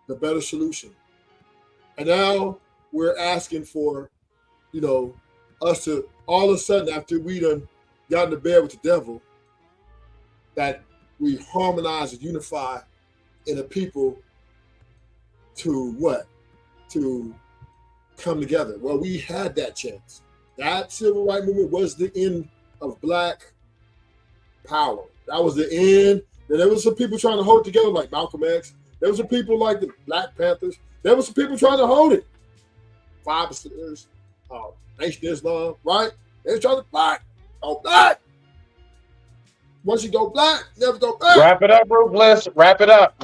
the better solution. And now we're asking for, us to all of a sudden, after we done got into bed with the devil, that we harmonize and unify in a people to what? To come together. Well, we had that chance. That civil rights movement was the end of black power. That was the end. And there was some people trying to hold it together like Malcolm X. There was some people like the Black Panthers. There was some people trying to hold it. 5 percenters, Nation of Islam, right? They were trying to go black. Once you go black, you never go back. Wrap it up, Ruthless. Wrap it up,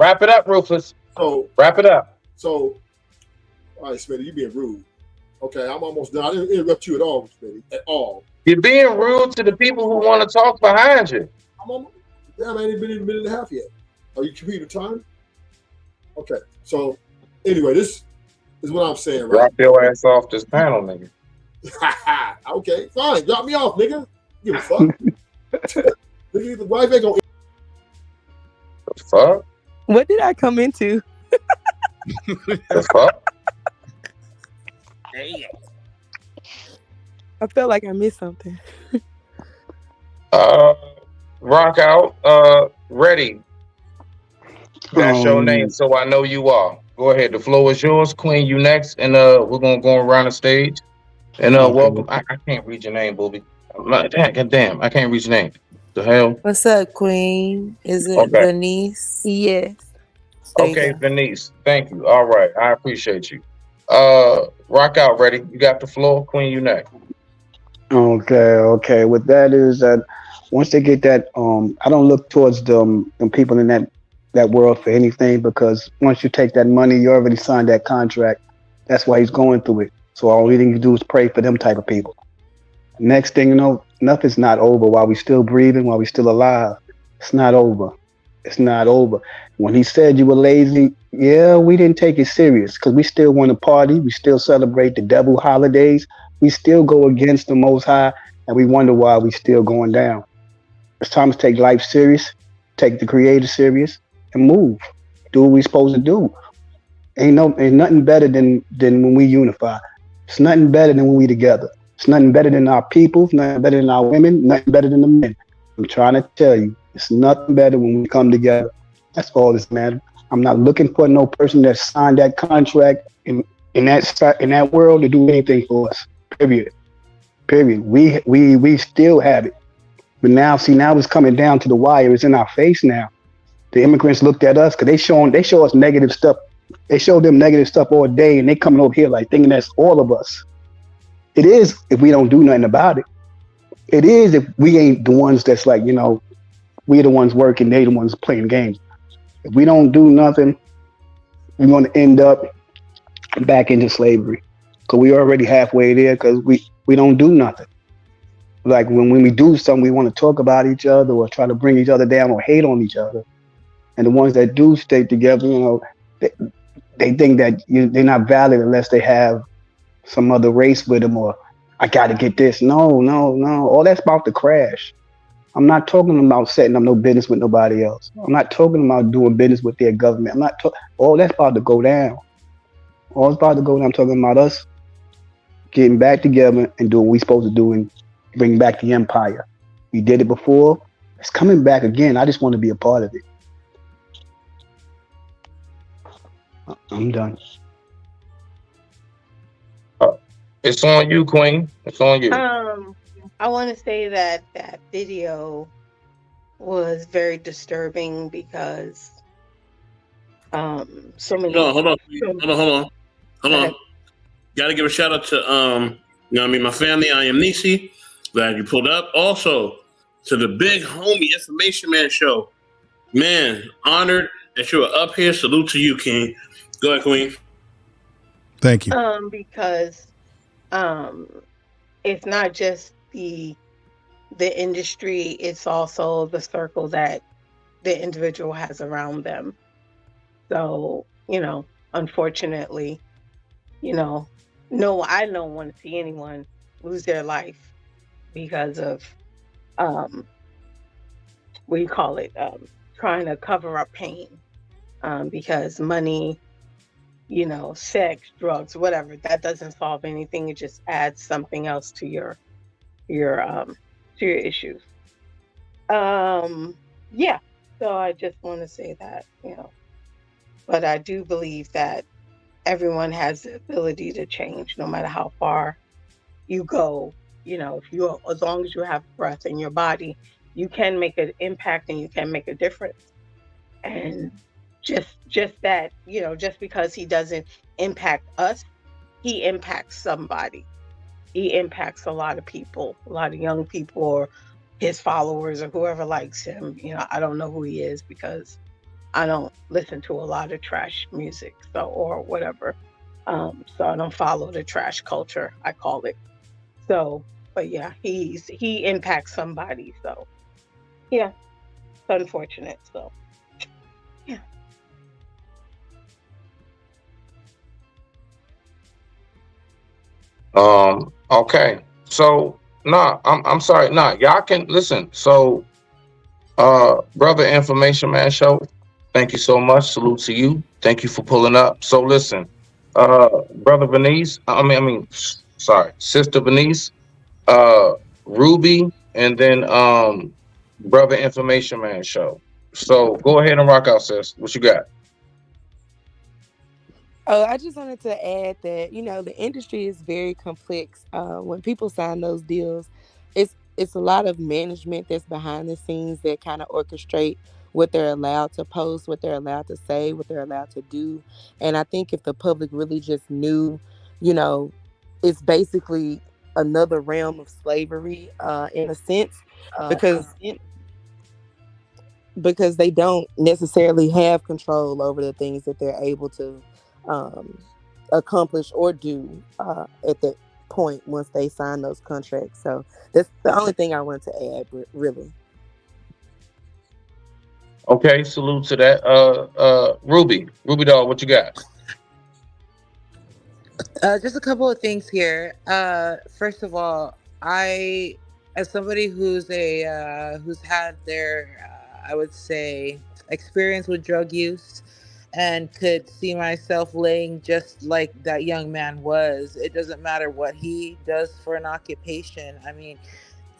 Ruthless. So wrap it up. So, all right, Smitty, you being rude. Okay, I'm almost done. I didn't interrupt you at all, Smitty, at all. You're being rude to the people who want to talk behind you. Damn, I ain't been in a minute and a half yet. Are you computer time? Okay, so anyway, this is what I'm saying, right? Drop your ass off this panel, nigga. Okay, fine. Drop me off, nigga. Give a fuck. Nigga, the wife ain't gonna. The fuck? What did I come into? The fuck? I felt like I missed something. Rock out. Ready. That's your name, so I know you are. Go ahead. The floor is yours, Queen. You next, and we're gonna go around the stage. And welcome. I can't read your name, Booby. Damn, I can't read your name. The hell? What's up, Queen? Is it Okay. Venice? Yes. There you Okay, go. Venice. Thank you. All right, I appreciate you. Rock out. Ready? You got the floor, Queen. You next. Okay. What that is that once they get that, I don't look towards them people in that world for anything, because once you take that money, you already signed that contract. That's why he's going through it. So all we need to do is pray for them type of people. Next thing you know, nothing's not over while we still breathing, while we still alive. It's not over. It's not over. When he said you were lazy, yeah, we didn't take it serious because we still want to party. We still celebrate the devil holidays. We still go against the Most High, and we wonder why we still going down. It's time to take life serious, take the Creator serious, and move. Do what we supposed to do. Ain't nothing better than when we unify. It's nothing better than when we together. It's nothing better than our people. It's nothing better than our women. Nothing better than the men. I'm trying to tell you, it's nothing better when we come together. That's all that's matter. I'm not looking for no person that signed that contract in that world to do anything for us. Period. We still have it. But now it's coming down to the wire. It's in our face now. The immigrants looked at us because they show us negative stuff. They show them negative stuff all day, and they coming over here like thinking that's all of us. It is if we don't do nothing about it. It is if we ain't the ones that's like, we're the ones working, they the ones playing games. If we don't do nothing, we're going to end up back into slavery. Because we already halfway there because we don't do nothing. Like when we do something, we want to talk about each other or try to bring each other down or hate on each other. And the ones that do stay together, they, they think that they're not valid unless they have some other race with them, or I got to get this. No, no, no. All that's about to crash. I'm not talking about setting up no business with nobody else. I'm not talking about doing business with their government. I'm not talking. All that's about to go down. All it's about to go down. I'm talking about us getting back together and doing what we supposed to do and bring back the empire. We did it before. It's coming back again. I just want to be a part of it. I'm done. It's on you, Queen. It's on you. I want to say that that video was very disturbing because so Hold many. on, hold on, So, hold go on. ahead. Got to give a shout out to my family. I am Nisi. Glad you pulled up. Also to the big homie Information Man show. Man, honored that you are up here. Salute to you, King. Go ahead, Queen. Thank you. Because um, it's not just the industry; it's also the circle that the individual has around them. So, unfortunately, you know, no, I don't want to see anyone lose their life because of um, what do you call it? Trying to cover up pain. Because money, sex, drugs, whatever, that doesn't solve anything. It just adds something else to your to your issues. Um, yeah. So I just want to say that. But I do believe that everyone has the ability to change no matter how far you go. If you as long as you have breath in your body, you can make an impact and you can make a difference. And just that, just because he doesn't impact us, he impacts somebody. He impacts a lot of people, a lot of young people or his followers or whoever likes him. I don't know who he is because I don't listen to a lot of trash music, or whatever. So I don't follow the trash culture, I call it. So, but yeah, he impacts somebody. So yeah, it's unfortunate. So yeah. Okay. So nah, I'm sorry. Nah, y'all can listen. So brother Information Man show, thank you so much. Salute to you. Thank you for pulling up. So listen, brother Venice, sorry, sister Venice, uh Ruby, and then brother Information Man show. So go ahead and rock out, sis. What you got? Oh, I just wanted to add that the industry is very complex. When people sign those deals, it's a lot of management that's behind the scenes that kind of orchestrate what they're allowed to post, what they're allowed to say, what they're allowed to do. And I think if the public really just knew, you know, it's basically another realm of slavery, in a sense, because they don't necessarily have control over the things that they're able to um, accomplish or do at that point once they sign those contracts. So that's the only thing I want to add, really. Okay, salute to that. Ruby doll, what you got? Just a couple of things here. First of all, I, as somebody who's had their, I would say, experience with drug use, and could see myself laying just like that young man was. It doesn't matter what he does for an occupation. I mean,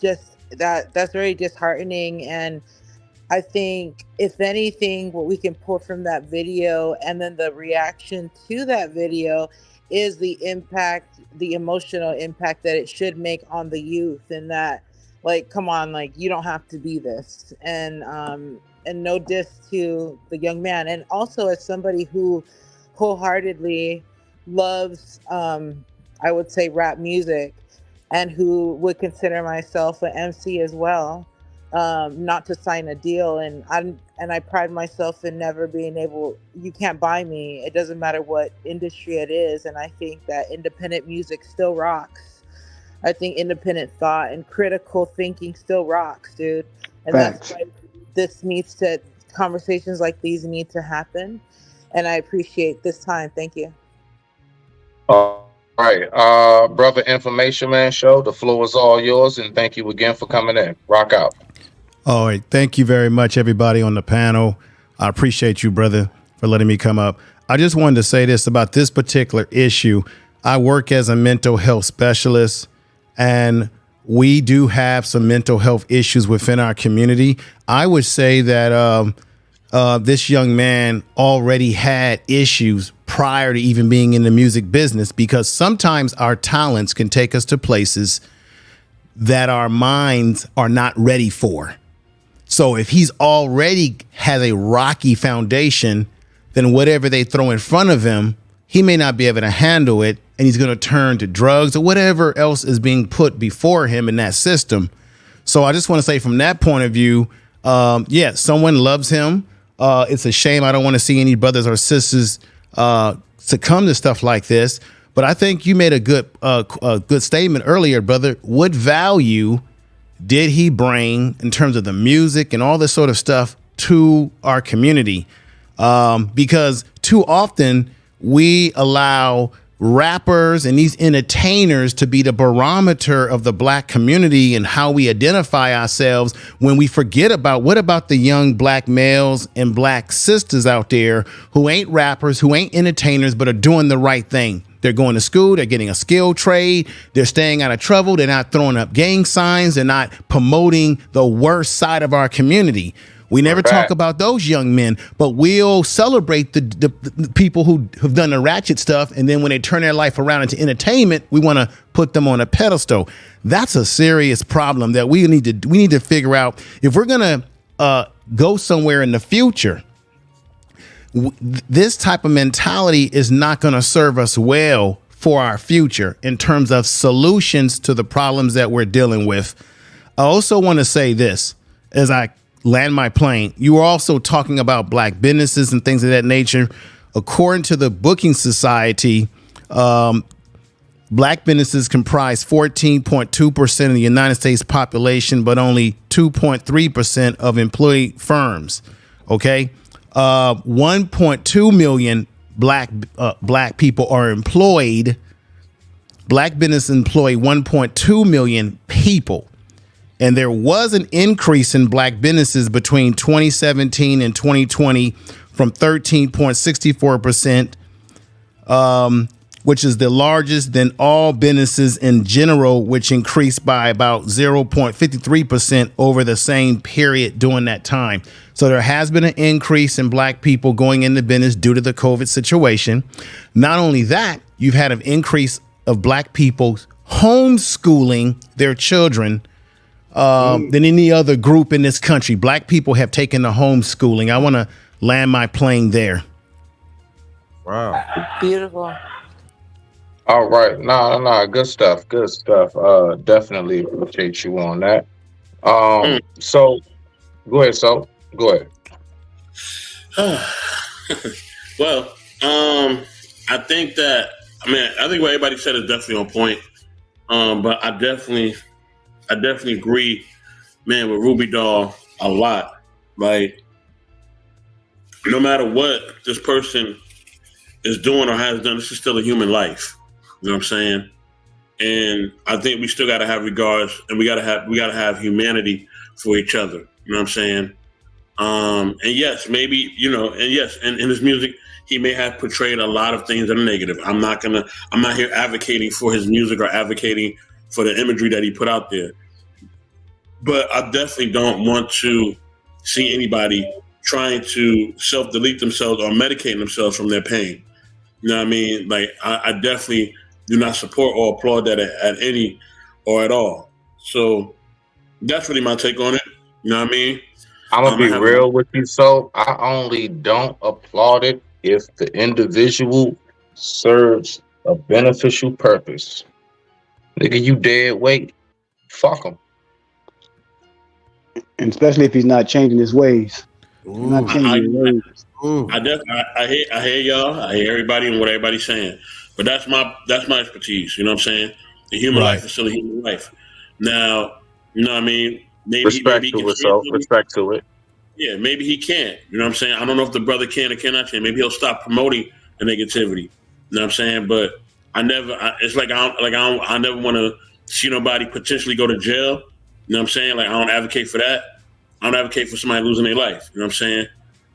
just that's very disheartening. And I think, if anything, what we can pull from that video and then the reaction to that video is the impact, the emotional impact that it should make on the youth. And that, like, come on, like, you don't have to be this. And no diss to the young man. And also, as somebody who wholeheartedly loves, I would say, rap music, and who would consider myself an MC as well, not to sign a deal. And I pride myself in never being able. You can't buy me. It doesn't matter what industry it is. And I think that independent music still rocks. I think independent thought and critical thinking still rocks, dude. And that's Facts. why this needs to conversations like these need to happen, and I appreciate this time. Thank you. All right, brother, Information Man Show. The floor is all yours, and thank you again for coming in. Rock out. All right. Thank you very much, everybody on the panel. I appreciate you, brother, for letting me come up. I just wanted to say this about this particular issue. I work as a mental health specialist, and we do have some mental health issues within our community. I would say that this young man already had issues prior to even being in the music business, because sometimes our talents can take us to places that our minds are not ready for. So if he's already has a rocky foundation, then whatever they throw in front of him, he may not be able to handle it, and he's going to turn to drugs or whatever else is being put before him in that system. So I just want to say from that point of view, someone loves him. It's a shame. I don't want to see any brothers or sisters succumb to stuff like this. But I think you made a good statement earlier, brother. What value did he bring in terms of the music and all this sort of stuff to our community? Because too often we allow rappers and these entertainers to be the barometer of the black community and how we identify ourselves, when we forget about what about the young black males and black sisters out there who ain't rappers, who ain't entertainers, but are doing the right thing. They're going to school. They're getting a skill trade. They're staying out of trouble. They're not throwing up gang signs. They're not promoting the worst side of our community. We never talk about those young men, but we'll celebrate the people who have done the ratchet stuff. And then when they turn their life around into entertainment, we want to put them on a pedestal. That's a serious problem that we need to figure out. If we're going to go somewhere in the future, this type of mentality is not going to serve us well for our future in terms of solutions to the problems that we're dealing with. I also want to say this as I land my plane. You were also talking about black businesses and things of that nature. According to the Booking Society, black businesses comprise 14.2% of the United States population, but only 2.3% of employee firms. Okay. 1.2 million black people are employed. Black business employ 1.2 million people. And there was an increase in black businesses between 2017 and 2020 from 13.64%, which is the largest than all businesses in general, which increased by about 0.53% over the same period during that time. So there has been an increase in black people going into business due to the COVID situation. Not only that, you've had an increase of black people homeschooling their children than any other group in this country. Black people have taken the homeschooling. I want to land my plane there. Wow. Beautiful. All right. No. Good stuff. Good stuff. Definitely appreciate you on that. So go ahead, go ahead. Well, I think what everybody said is definitely on point. But I definitely agree, man, with Ruby Doll a lot. Like, no matter what this person is doing or has done, this is still a human life. You know what I'm saying? And I think we still got to have regards, and we got to have humanity for each other. You know what I'm saying? And yes, maybe, and in his music, he may have portrayed a lot of things that are negative. I'm not here advocating for his music or advocating for the imagery that he put out there. But I definitely don't want to see anybody trying to self-delete themselves or medicate themselves from their pain. You know what I mean? Like, I definitely do not support or applaud that at any or at all. So that's really my take on it. You know what I mean? I'm going to be real with you. So I only don't applaud it if the individual serves a beneficial purpose. Nigga, you dead weight. Fuck him. And especially if he's not changing his ways. I hear y'all. I hear everybody and what everybody's saying. But that's my expertise. You know what I'm saying? The human life is still a human life. Now, you know what I mean? Maybe Respect to it. Yeah, maybe he can't. You know what I'm saying? I don't know if the brother can or cannot change. Maybe he'll stop promoting the negativity. You know what I'm saying? But it's like I never want to see nobody potentially go to jail. You know what I'm saying? Like I don't advocate for that. I don't advocate for somebody losing their life. You know what I'm saying?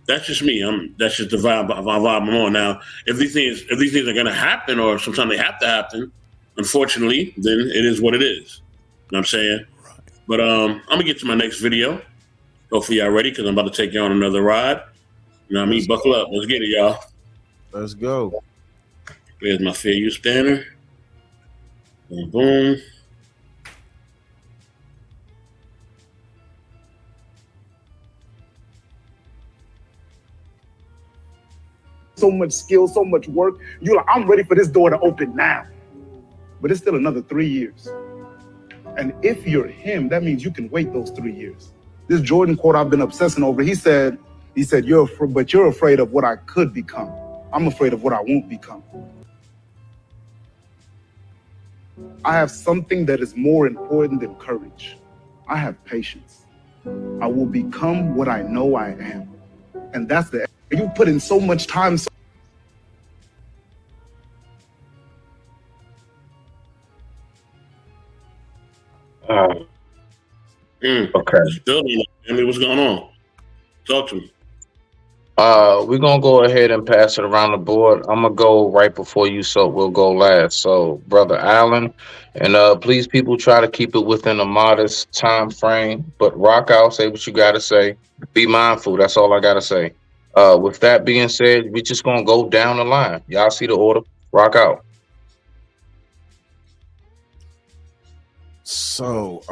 That's just me. That's just the vibe I'm on. Now, if these things are gonna happen or sometimes they have to happen, unfortunately, then it is what it is. You know what I'm saying? But I'm gonna get to my next video. Hopefully y'all ready because I'm about to take you on another ride. You know what I mean? Buckle up. Let's get it, y'all. Let's go. There's my fair use banner. Boom, boom. So much skill, so much work. You're like, I'm ready for this door to open now. But it's still another 3 years. And if you're him, that means you can wait those 3 years. This Jordan quote I've been obsessing over, he said, you're afraid of what I could become. I'm afraid of what I won't become. I have something that is more important than courage. I have patience. I will become what I know I am. And that's you put in so much time. Okay. Family, what's going on? Talk to me. We're gonna go ahead and pass it around the board. I'm gonna go right before you, so we'll go last. So, Brother Allen, and please, people, try to keep it within a modest time frame. But rock out, say what you gotta say. Be mindful. That's all I gotta say. With that being said, we're just gonna go down the line. Y'all see the order? Rock out. So,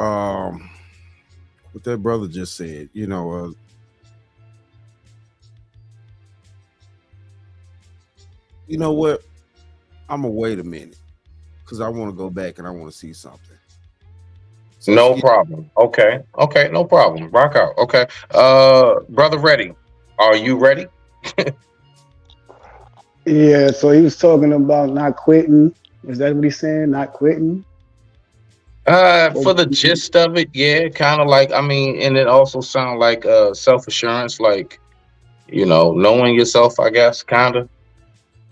what that brother just said, you know, you know what? I'm gonna wait a minute because I want to go back and I want to see something. So No problem. Okay, no problem. Rock out. Okay, Brother Ready, are you ready? Yeah, so he was talking about not quitting. Is that what he's saying? Not quitting? For the gist of it, yeah, kind of like, I mean, and it also sounds like self-assurance, like, you know, knowing yourself, I guess, kind of.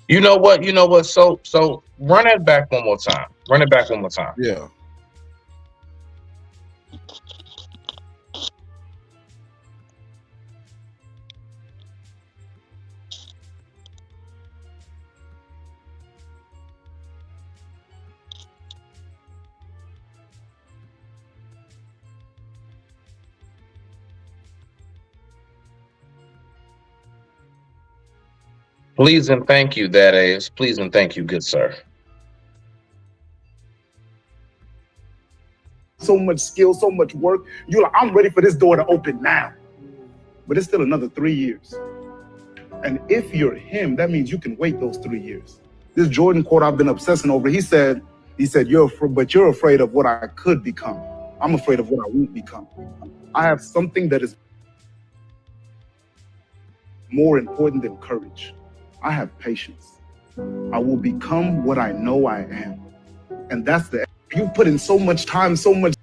You know what? So run it back one more time. Run it back one more time. Yeah. Please and thank you, that is. Please and thank you, good sir. So much skill, so much work. You're like, I'm ready for this door to open now. But it's still another 3 years. And if you're him, that means you can wait those 3 years. This Jordan quote I've been obsessing over, he said, you're afraid of what I could become. I'm afraid of what I won't become. I have something that is more important than courage. I have patience. I will become what I know I am. And that's you put in so much time, so much.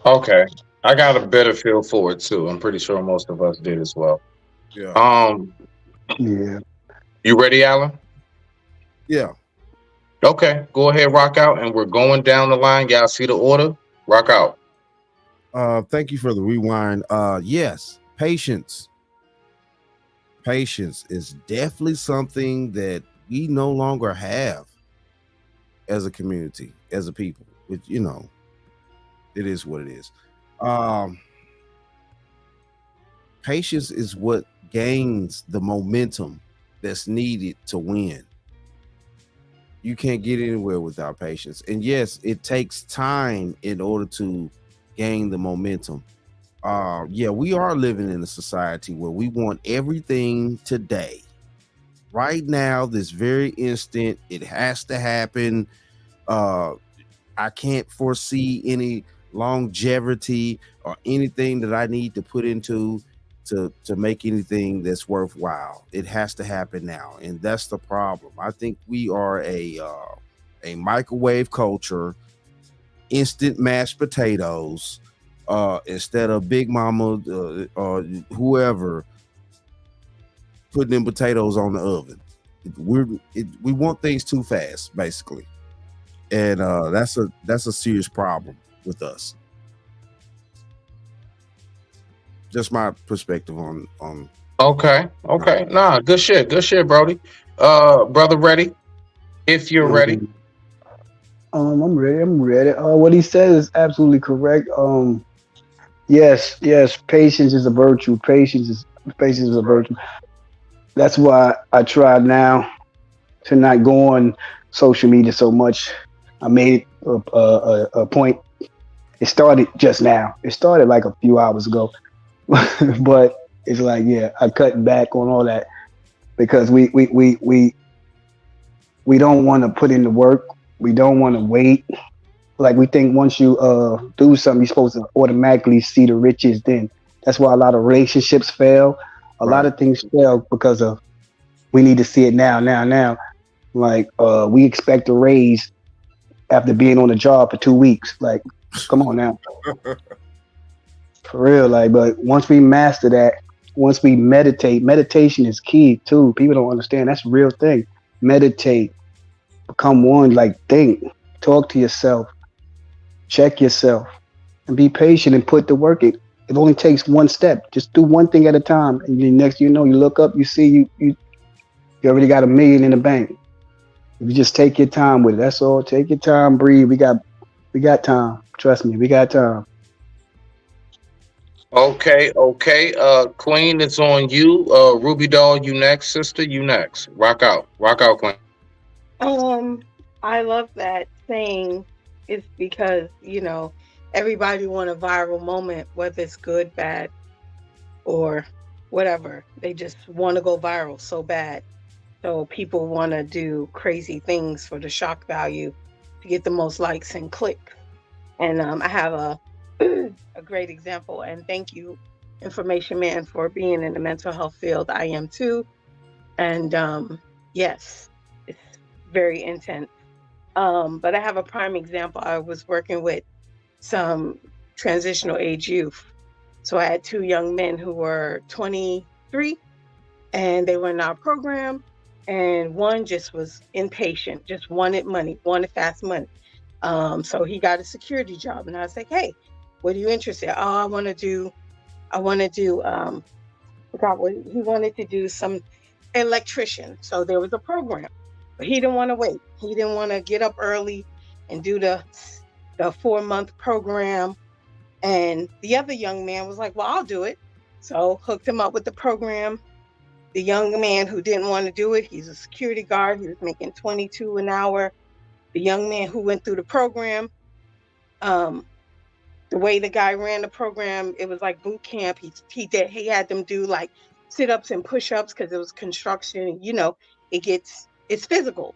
Okay, I got a better feel for it too. I'm pretty sure most of us did as well. Yeah. Yeah. You ready, Alan? Yeah. Okay, go ahead, rock out, and we're going down the line. Y'all see the order? Rock out. Thank you for the rewind. Yes, patience. Patience is definitely something that we no longer have as a community, as a people. Which, you know, it is what it is. Patience is what gains the momentum that's needed to win. You can't get anywhere without patience. And yes, it takes time in order to gain the momentum. Yeah, we are living in a society where we want everything today. Right now, this very instant, it has to happen. I can't foresee any longevity or anything that I need to put into to make anything that's worthwhile. It has to happen now, and that's the problem. I think we are a microwave culture, instant mashed potatoes instead of Big Mama or whoever putting them potatoes on the oven. We want things too fast, basically, and that's a serious problem with us. Just my perspective on. Okay. Nah, good shit, Brody. Brother, ready? If you're ready. I'm ready. I'm ready. What he says is absolutely correct. Yes. Patience is a virtue. Patience is a virtue. That's why I try now to not go on social media so much. I made a point. It started just now. It started like a few hours ago, but it's like, yeah, I cut back on all that because we don't want to put in the work. We don't want to wait. Like we think once you do something, you're supposed to automatically see the riches. Then that's why a lot of relationships fail. A lot of things fail because of we need to see it now. Like we expect a raise after being on the job for 2 weeks. Like, come on now. For real, like, but once we master that, once we meditation is key too. People don't understand that's a real thing. Meditate, become one, like think, talk to yourself, check yourself, and be patient and put the work in. It only takes one step. Just do one thing at a time. And the next you know, you look up, you see you already got $1 million in the bank. If you just take your time with it, that's all. Take your time, breathe. We got time. Trust me, we got time. Okay. Queen, it's on you. Ruby Doll, you next. Sister, you next. Rock out, Queen. I love that saying. It's because everybody want a viral moment, whether it's good, bad, or whatever. They just want to go viral so bad. So people want to do crazy things for the shock value to get the most likes and clicks. And I have a a great example. And thank you, Information Man, for being in the mental health field. I am too. And yes, it's very intense. But I have a prime example. I was working with some transitional age youth. So I had 2 young men who were 23 and they were in our program. And one just was impatient, just wanted money, wanted fast money. So he got a security job. And I was like, hey, what are you interested in? Oh, I want to do, forgot what he wanted to do, some electrician. So there was a program, but he didn't want to wait. He didn't want to get up early and do the 4-month program. And the other young man was like, well, I'll do it. So hooked him up with the program. The young man who didn't want to do it, he's a security guard. He was making $22 an hour. The young man who went through the program, the way the guy ran the program, it was like boot camp. He had them do like sit-ups and push-ups because it was construction. It's physical.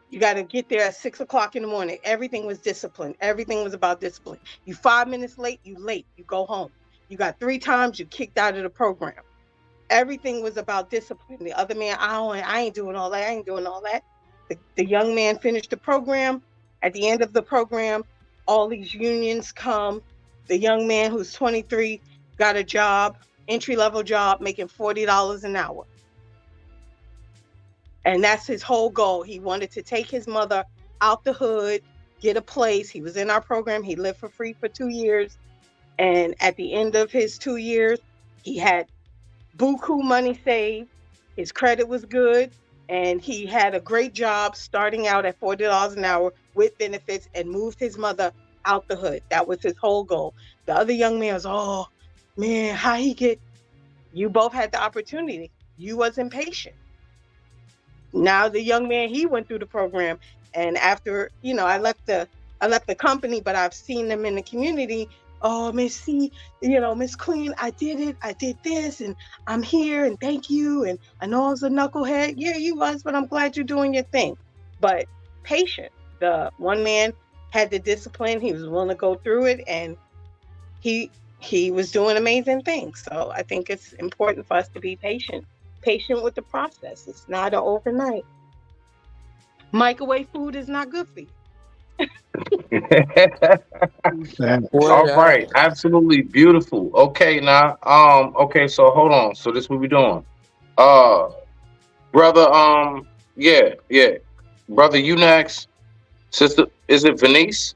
You got to get there at 6 o'clock in the morning. Everything was discipline. Everything was about discipline. You 5 minutes late, you late. You go home. You got 3 times, you kicked out of the program. Everything was about discipline. The other man, I ain't doing all that. I ain't doing all that. The young man finished the program. At the end of the program, all these unions come. The young man who's 23 got a job, entry-level job, making $40 an hour. And that's his whole goal. He wanted to take his mother out the hood, get a place. He was in our program. He lived for free for 2 years. And at the end of his 2 years, he had buku money saved. His credit was good. And he had a great job starting out at $40 an hour with benefits and moved his mother out the hood. That was his whole goal. The other young man was, oh, man, how he get? You both had the opportunity. You wasn't patient. Now the young man, he went through the program, and after I left the company, but I've seen them in the community. Oh, Miss C, Miss Queen, I did it. I did this, and I'm here, and thank you. And I know I was a knucklehead. Yeah, you was, but I'm glad you're doing your thing. But patient. The one man had the discipline. He was willing to go through it, and he was doing amazing things. So I think it's important for us to be patient with the process. It's not an overnight. Microwave food is not good for you. That- All Word up. right, absolutely beautiful. Okay, now, okay, so hold on. So this what we doing? Uh, brother, yeah, brother, you next. Sister, is it Venice?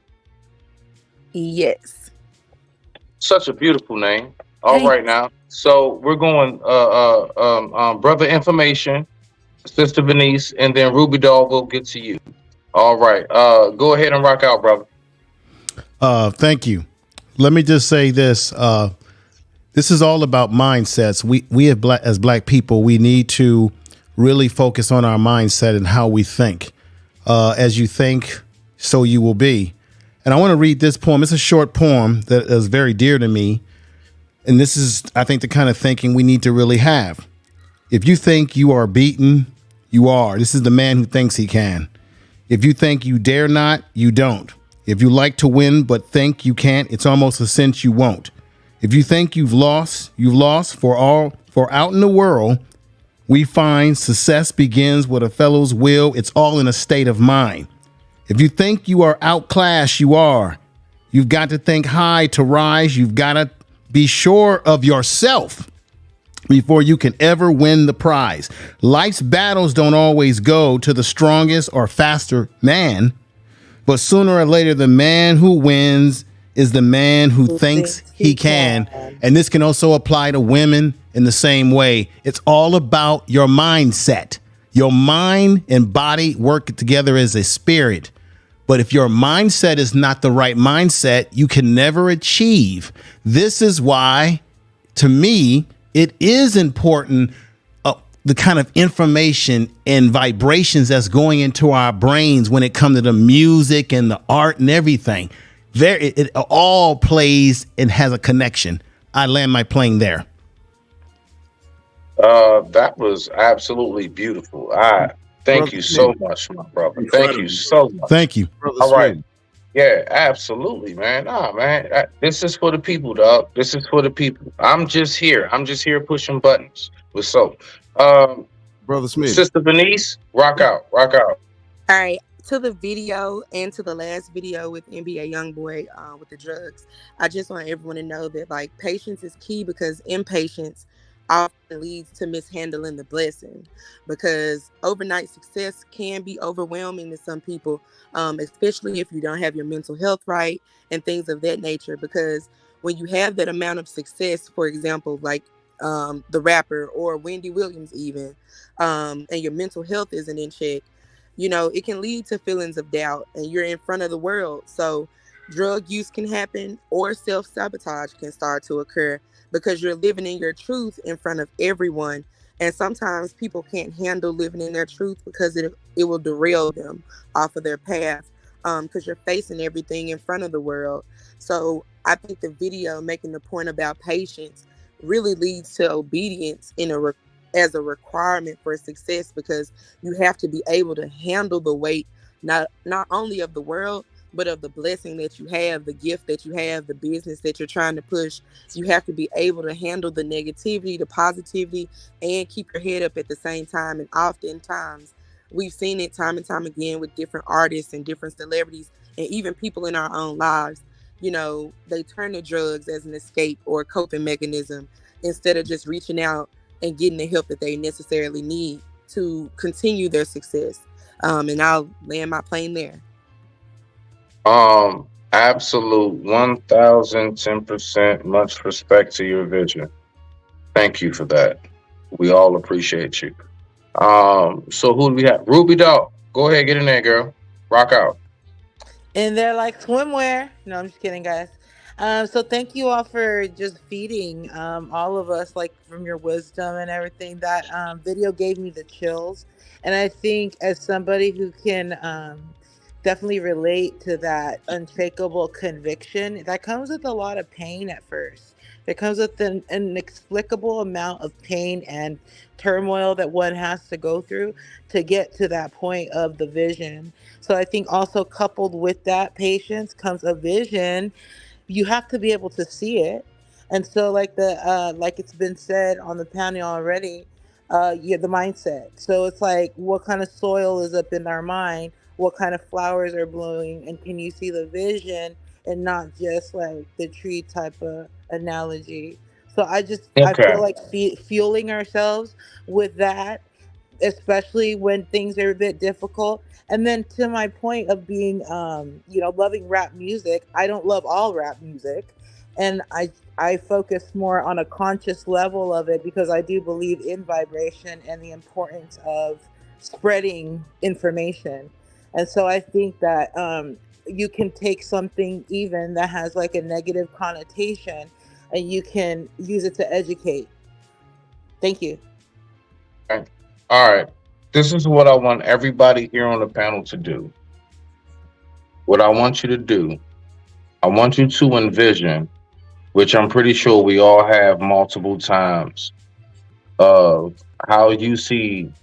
Yes. Such a beautiful name. All Thank right, now. So we're going, brother, information, Sister Venice, and then Ruby Doll will get to you. All right, go ahead and rock out, brother. Thank you. Let me just say this. This is all about mindsets. We have as black people, we need to really focus on our mindset and how we think. As you think, so you will be. And I want to read this poem. It's a short poem that is very dear to me. And this is, I think, the kind of thinking we need to really have. If you think you are beaten, you are. This is the man who thinks he can. If you think you dare not, you don't. If you like to win but think you can't, it's almost a cinch you won't. If you think you've lost, for out in the world, we find success begins with a fellow's will. It's all in a state of mind. If you think you are outclassed, you are. You've got to think high to rise. You've got to be sure of yourself before you can ever win the prize. Life's battles don't always go to the strongest or faster man, but sooner or later, the man who wins is the man who thinks he can. And this can also apply to women in the same way. It's all about your mindset. Your mind and body work together as a spirit. But if your mindset is not the right mindset, you can never achieve. This is why, to me, it is important, the kind of information and vibrations that's going into our brains when it comes to the music and the art and everything. It all plays and has a connection. I land my plane there. That was absolutely beautiful. I thank Brother you so Smith. much, my brother. Thank you Incredible. so much. Thank you. Brother All right. Smith. Yeah, absolutely, man. Nah, man. This is for the people, dog. This is for the people. I'm just here. I'm just here pushing buttons with soap. Um, Brother Smith. Sister Venice, rock out, rock out. All right. To the video and to the last video with NBA YoungBoy with the drugs, I just want everyone to know that like patience is key because impatience often leads to mishandling the blessing. Because overnight success can be overwhelming to some people, especially if you don't have your mental health right and things of that nature. Because when you have that amount of success, for example, like the rapper or Wendy Williams, even, and your mental health isn't in check, it can lead to feelings of doubt and you're in front of the world. So drug use can happen or self-sabotage can start to occur because you're living in your truth in front of everyone. And sometimes people can't handle living in their truth because it will derail them off of their path because you're facing everything in front of the world. So I think the video making the point about patience really leads to obedience as a requirement for success because you have to be able to handle the weight not only of the world but of the blessing that you have, the gift that you have, the business that you're trying to push. You have to be able to handle the negativity, the positivity, and keep your head up at the same time. And oftentimes we've seen it time and time again with different artists and different celebrities and even people in our own lives. They turn to drugs as an escape or a coping mechanism instead of just reaching out and getting the help that they necessarily need to continue their success. And I'll land my plane there. Absolute 1010%. Much respect to your vision. Thank you for that. We all appreciate you. So who do we have? Ruby Dog. Go ahead, get in there, girl. Rock out. And they're like swimwear. No, I'm just kidding, guys. So thank you all for just feeding all of us like from your wisdom and everything. That video gave me the chills, and I think as somebody who can definitely relate to that unshakable conviction, that comes with a lot of pain at first. It comes with an inexplicable amount of pain and turmoil that one has to go through to get to that point of the vision. So I think also coupled with that patience comes a vision. You have to be able to see it. And so like it's been said on the panel already, yeah, the mindset. So it's like what kind of soil is up in our mind what kind of flowers are blooming, and can you see the vision and not just like the tree type of analogy. So I feel Okay. like fueling ourselves with that, especially when things are a bit difficult. And then to my point of being loving rap music, I don't love all rap music, and I focus more on a conscious level of it because I do believe in vibration and the importance of spreading information. And so I think that you can take something even that has like a negative connotation and you can use it to educate. Thank you. Okay. All right. This is what I want everybody here on the panel to do. What I want you to do, I want you to envision, which I'm pretty sure we all have multiple times, of how you see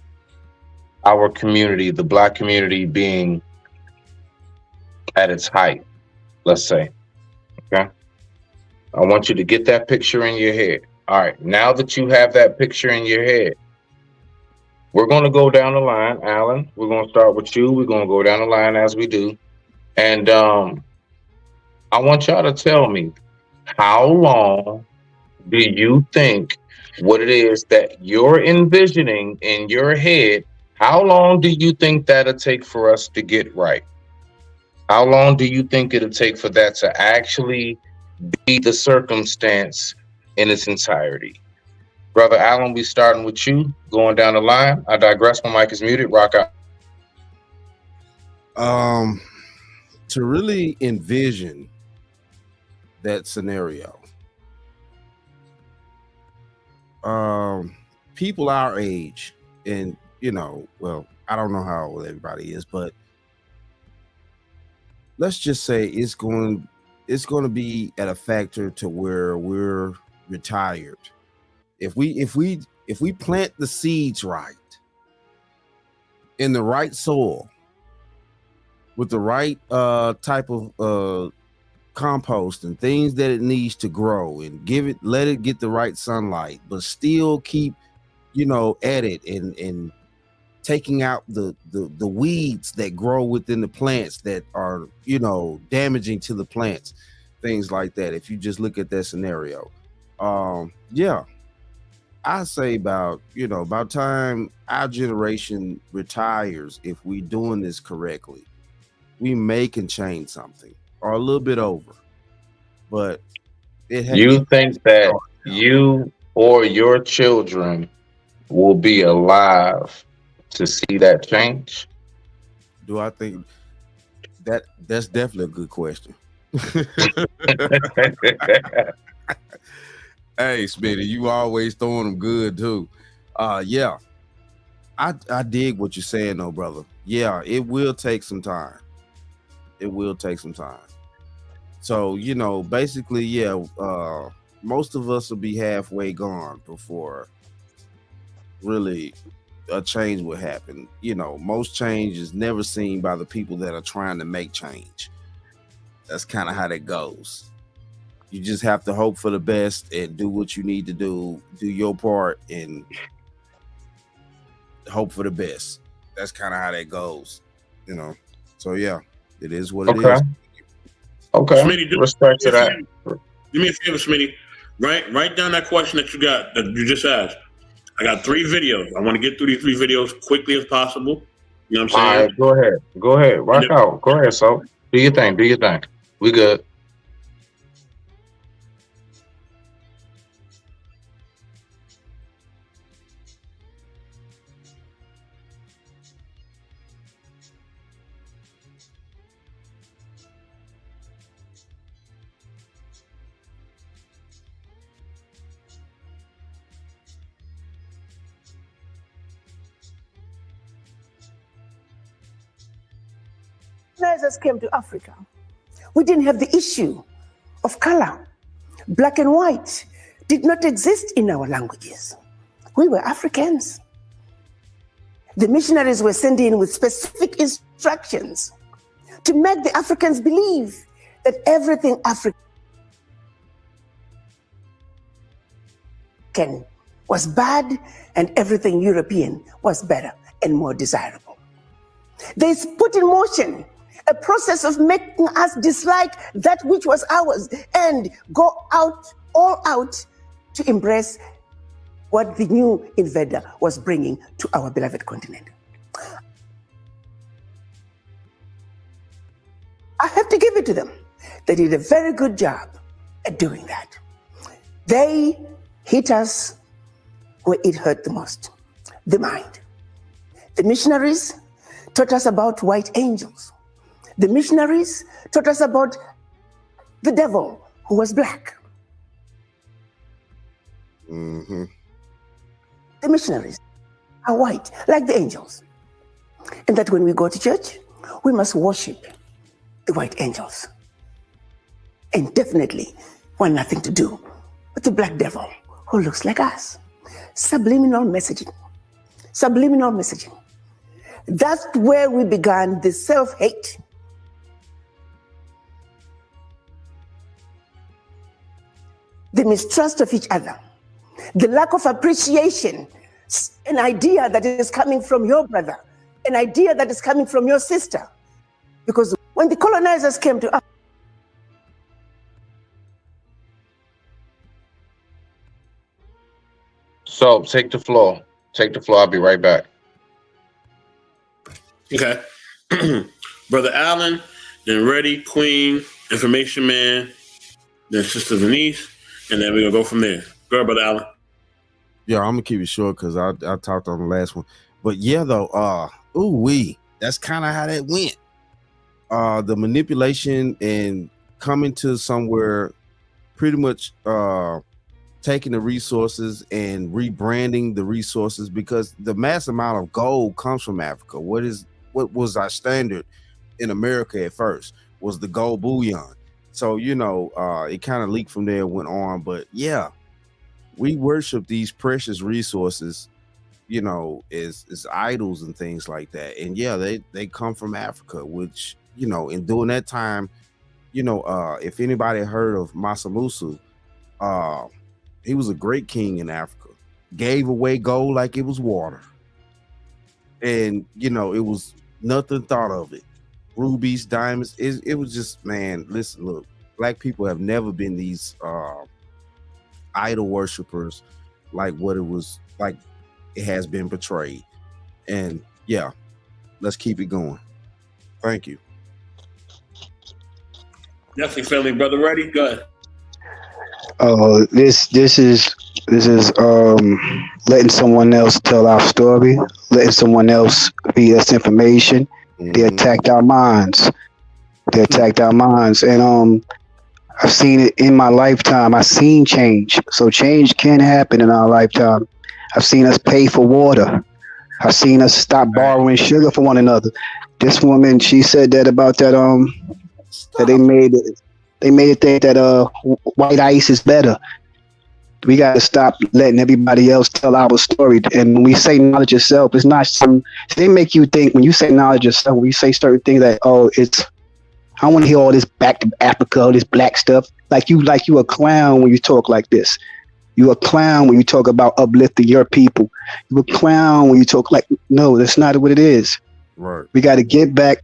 our community, the Black community, being at its height, let's say. Okay. I want you to get that picture in your head. All right. Now that you have that picture in your head, we're going to go down the line. Alan, we're going to start with you. We're going to go down the line as we do. And I want y'all to tell me, how long do you think what it is that you're envisioning in your head, how long do you think that'll take for us to get right? How long do you think it'll take for that to actually be the circumstance in its entirety? Brother Allen, we starting with you, going down the line. I digress. My mic is muted. Rock out. To really envision that scenario, people our age, and well, I don't know how old everybody is, but let's just say it's going to be at a factor to where we're retired. If we plant the seeds right in the right soil with the right type of compost and things that it needs to grow, and let it get the right sunlight, but still keep at it, and taking out the weeds that grow within the plants that are damaging to the plants, things like that. If you just look at that scenario, yeah, I say about time our generation retires, if we doing this correctly, we may can change something or a little bit over. But You think that you or your children will be alive to see that change? Do I think that's definitely a good question? Hey, Smitty, you always throwing them good too. Yeah, I dig what you're saying though, brother. Yeah, it will take some time. It will take some time. So basically, yeah, most of us will be halfway gone before really a change will happen. Most change is never seen by the people that are trying to make change. That's kind of how that goes. You just have to hope for the best and do what you need to do your part, and hope for the best. That's kind of how that goes. So yeah, it is what it is. Okay. Smitty, Respect to that. Do me a favor, Smitty. Write down that question that you just asked. I got 3 videos. I want to get through these 3 videos quickly as possible. You know what I'm saying? All right, go ahead. Rock out. Go ahead, so do your thing. We good. Colonizers came to Africa. We didn't have the issue of color. Black and white did not exist in our languages. We were Africans. The missionaries were sent in with specific instructions to make the Africans believe that everything African was bad and everything European was better and more desirable. They put in motion a process of making us dislike that which was ours and go out, all out, to embrace what the new invader was bringing to our beloved continent. I have to give it to them. They did a very good job at doing that. They hit us where it hurt the most, the mind. The missionaries taught us about white angels. The missionaries taught us about the devil who was black. Mm-hmm. The missionaries are white, like the angels. And that when we go to church, we must worship the white angels. And definitely want nothing to do with the black devil who looks like us. Subliminal messaging. Subliminal messaging. That's where we began the self-hate. The mistrust of each other. The lack of appreciation. An idea that is coming from your brother. An idea that is coming from your sister. Because when the colonizers came to us, So take the floor. Take the floor. I'll be right back. Okay. Brother Allen, then Reddy, Queen, Information Man, then Sister Denise, and then we're going to go from there. Go ahead, Brother Allen. Yeah, I'm gonna keep it short because I talked on the last one. But yeah, though, that's kind of how that went. The manipulation and coming to somewhere pretty much taking the resources and rebranding the resources, because the mass amount of gold comes from Africa. What was our standard in America at first was the gold bullion. So, it kind of leaked from there, went on. But yeah, we worship these precious resources, as idols and things like that. And yeah, they come from Africa, which, in during that time, if anybody heard of Mansa Musa, he was a great king in Africa, gave away gold like it was water. And, it was nothing thought of it. Rubies, diamonds, it was just, man, listen, look, black people have never been these idol worshipers like what it was, like it has been portrayed. And yeah, let's keep it going. Thank you. Definitely, family, Brother Reddy. Go ahead. This is letting someone else tell our story, letting someone else feed us information. They attacked our minds. And I've seen it in my lifetime. I've seen change. So change can happen in our lifetime. I've seen us pay for water. I've seen us stop borrowing sugar from one another. This woman, she said that about that that they made it think that white ice is better. We got to stop letting everybody else tell our story. And when we say knowledge yourself, it's not some. They make you think when you say knowledge yourself, when you say certain things that I want to hear all this back to Africa, all this black stuff. Like you a clown when you talk like this. You a clown when you talk about uplifting your people. You a clown when you talk like, no, that's not what it is. Right. We got to get back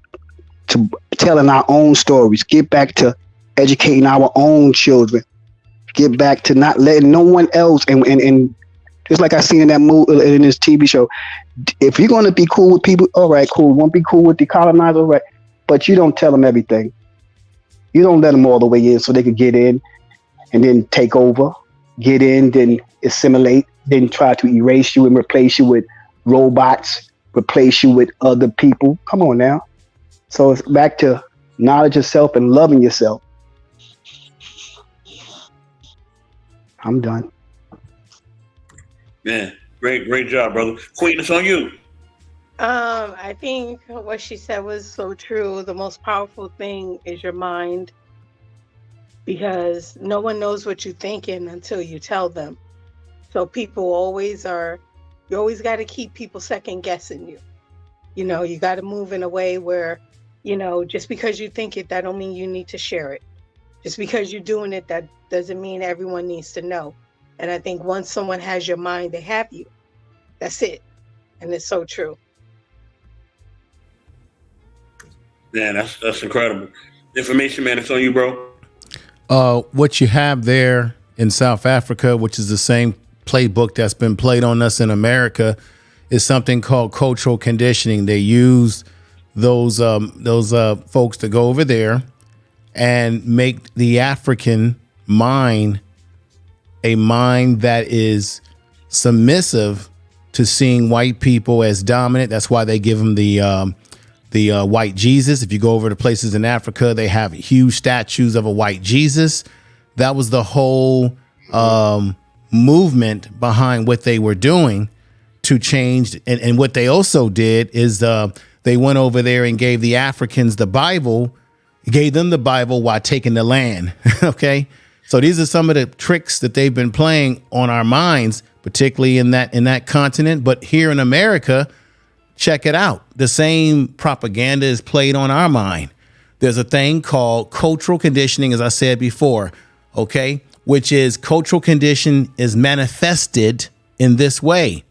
to telling our own stories. Get back to educating our own children. Get back to not letting no one else. And just like I seen in that movie, in this TV show, if you're going to be cool with people, all right, cool. Won't be cool with the colonizer, all right. But you don't tell them everything. You don't let them all the way in so they could get in and then take over, get in, then assimilate, then try to erase you and replace you with robots, replace you with other people. Come on now. So it's back to knowledge yourself and loving yourself. I'm done. Man, great job, brother. Queen, it's on you. I think what she said was so true. The most powerful thing is your mind, because no one knows what you're thinking until you tell them. So you always got to keep people second guessing you. You got to move in a way where, just because you think it, that don't mean you need to share it. Just because you're doing it, that doesn't mean everyone needs to know. And I think once someone has your mind, they have you. That's it. And it's so true. Man, that's incredible. Information, man. It's on you, bro. What you have there in South Africa, which is the same playbook that's been played on us in America, is something called cultural conditioning. They use those folks to go over there and make the African mind a mind that is submissive to seeing white people as dominant. That's why they give them the white Jesus. If you go over to places in Africa, they have huge statues of a white Jesus. That was the whole movement behind what they were doing to change. And what they also did is they went over there and gave the Africans the Bible, gave them the Bible while taking the land. Okay. So these are some of the tricks that they've been playing on our minds, particularly in that continent. But here in America, check it out. The same propaganda is played on our mind. There's a thing called cultural conditioning, as I said before, okay, which is cultural condition is manifested in this way.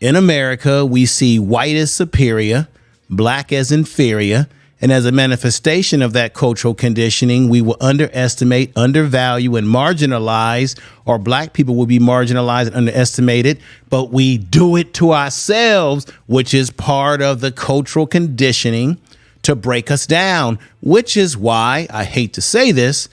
In America, we see white as superior, black as inferior. And as a manifestation of that cultural conditioning, we will underestimate, undervalue, and marginalize, or black people will be marginalized and underestimated. But we do it to ourselves, which is part of the cultural conditioning to break us down, which is why, I hate to say this,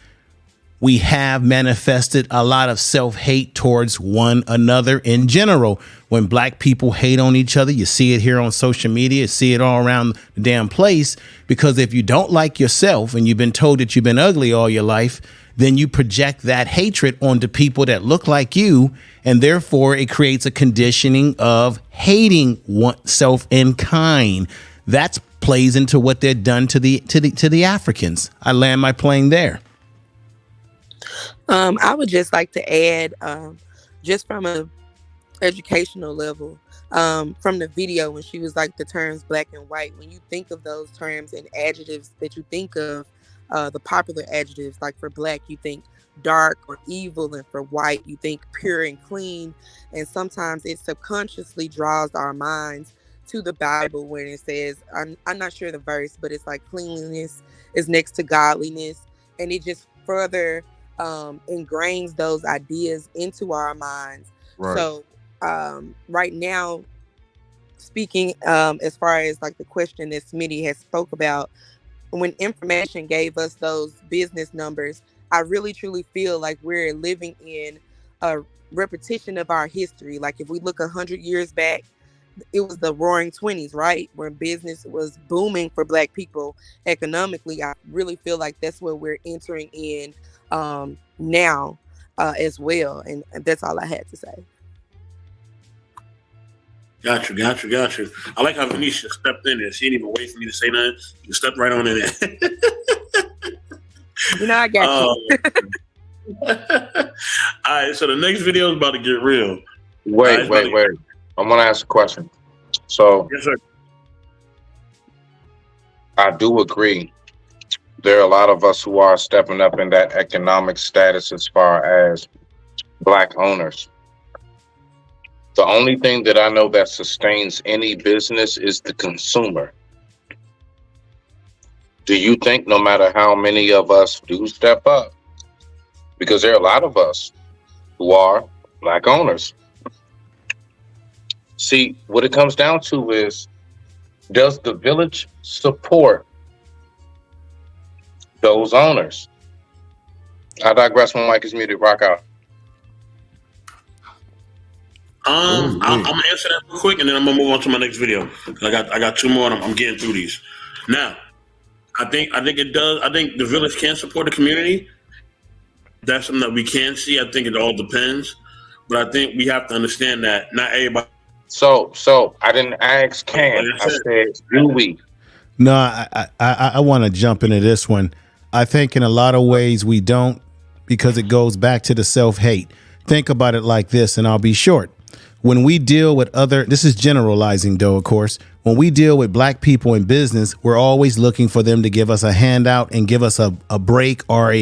we have manifested a lot of self-hate towards one another in general. When black people hate on each other, you see it here on social media, you see it all around the damn place. Because if you don't like yourself and you've been told that you've been ugly all your life, then you project that hatred onto people that look like you. And therefore, it creates a conditioning of hating oneself in kind. That plays into what they're done to the Africans. I land my plane there. I would just like to add, just from a educational level, from the video when she was like the terms black and white, when you think of those terms and adjectives that you think of, the popular adjectives, like for black, you think dark or evil, and for white, you think pure and clean. And sometimes it subconsciously draws our minds to the Bible when it says, I'm not sure the verse, but it's like cleanliness is next to godliness. And it just further ingrains those ideas into our minds. Right. So right now, speaking as far as like the question that Smitty has spoke about, when information gave us those business numbers, I really truly feel like we're living in a repetition of our history. Like if we look 100 years back, it was the roaring 20s, right? Where business was booming for black people economically. I really feel like that's where we're entering in now as well. And that's all I had to say. Got you. I like how Venetia stepped in there. She didn't even wait for me to say nothing. You stepped right on in there. You know, I got you. All right, so the next video is about to get real. Wait. I want to ask a question. So, yes, sir. I do agree. There are a lot of us who are stepping up in that economic status as far as black owners. The only thing that I know that sustains any business is the consumer. Do you think no matter how many of us do step up, because there are a lot of us who are black owners. See, what it comes down to is, does the village support those owners? I digress. My mic is muted. Rock out. I'm gonna answer that real quick, and then I'm gonna move on to my next video. I got two more, and I'm getting through these. Now, I think it does. I think the village can support the community. That's something that we can see. I think it all depends, but I think we have to understand that not everybody. So I didn't ask can. I said do we? No, I want to jump into this one. I think in a lot of ways we don't, because it goes back to the self-hate. Think about it like this, and I'll be short. When we deal with this is generalizing though, of course, when we deal with black people in business, we're always looking for them to give us a handout and give us a break or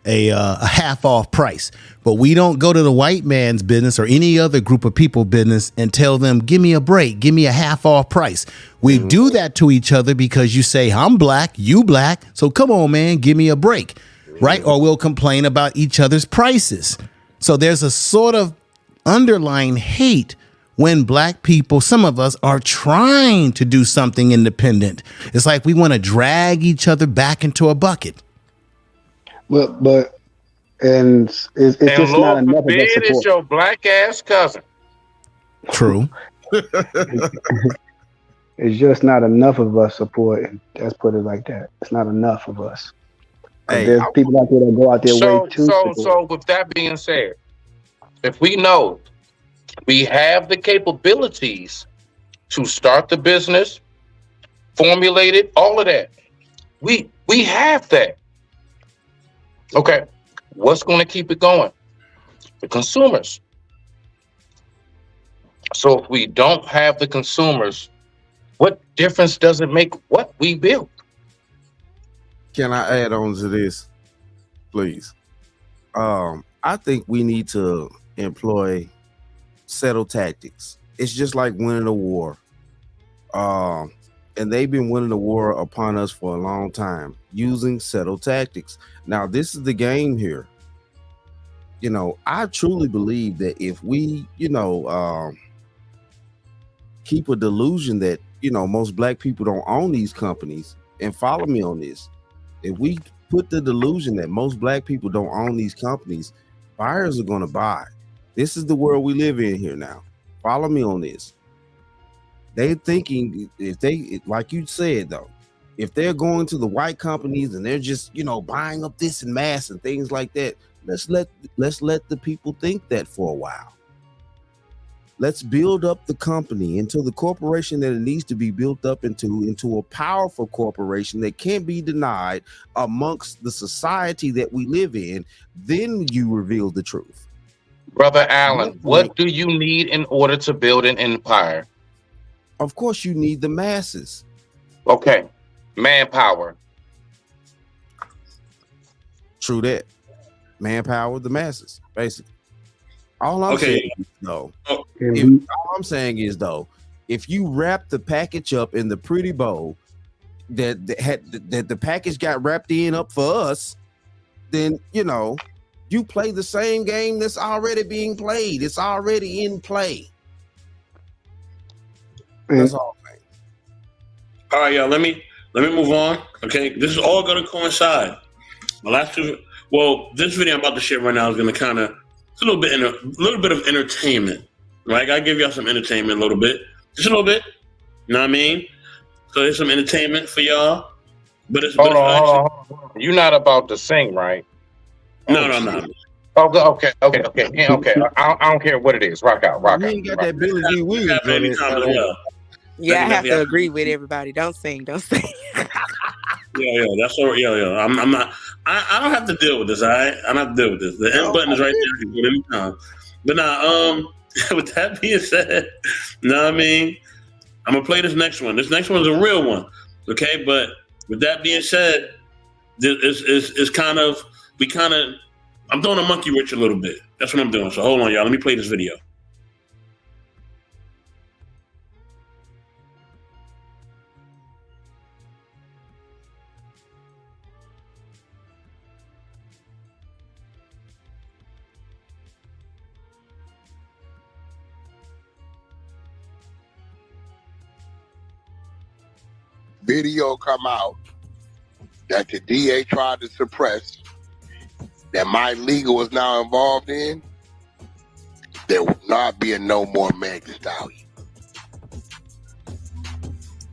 a half off price. But we don't go to the white man's business or any other group of people business and tell them, give me a break, give me a half off price. We do that to each other because you say, I'm black, you black, so come on, man, give me a break, right? Or we'll complain about each other's prices. So there's a sort of underlying hate when black people, some of us, are trying to do something independent. It's like we want to drag each other back into a bucket. But it's And just not Lord enough of forbid us it's support. your black ass cousin. True. It's just not enough of us support. Let's put it like that. It's not enough of us. Hey, There's people out there that go out their way to support. So with that being said, if we know we have the capabilities to start the business, formulate it, all of that, we have that. Okay, what's going to keep it going? The consumers. So if we don't have the consumers, what difference does it make what we build? Can I add on to this, please? I think we need to employ settled tactics. It's just like winning a war. And they've been winning the war upon us for a long time using settled tactics. Now, this is the game here. You know, I truly believe that if we, keep a delusion that, most black people don't own these companies, and follow me on this. If we put the delusion that most black people don't own these companies, buyers are going to buy. This is the world we live in here now. Follow me on this. They're thinking, if they, like you said though, if they're going to the white companies and they're just, buying up this in mass and things like that, let's let the people think that for a while. Let's build up the company into the corporation that it needs to be built up into a powerful corporation that can't be denied amongst the society that we live in. Then you reveal the truth. Brother Allen, what do you need in order to build an empire? Of course, you need the masses. Okay, manpower. True that. Manpower, the masses, basically. All I'm saying is though, if you wrap the package up in the pretty bow that the package got wrapped up for us, then you play the same game that's already being played. It's already in play. That's all I'm saying. All right, y'all. Let me move on. Okay, this is all going to coincide. The last two. Well, this video I'm about to share right now is going to kind of. It's a little bit of entertainment, right? I give y'all some entertainment a little bit, just a little bit. You know what I mean? So there's some entertainment for y'all, but it's hold on. You're not about to sing, right? No, I'm not. Oh, okay. I don't care what it is. Rock out. You ain't got that Billy D. Williams on it. Yeah, I have to agree with everybody. Don't sing. Yeah, that's all. Yeah. I'm not. I don't have to deal with this. I don't have to deal with this. The end button is right there. You can get any time. But now, with that being said, you know what I mean? I'm gonna play this next one. This next one's a real one. Okay, but with that being said, it's kind of I'm throwing a monkey wrench a little bit. That's what I'm doing. So hold on, y'all. Let me play this video. Video come out that the DA tried to suppress that my legal is now involved in, there will not be a no more Meg Thee Stallion.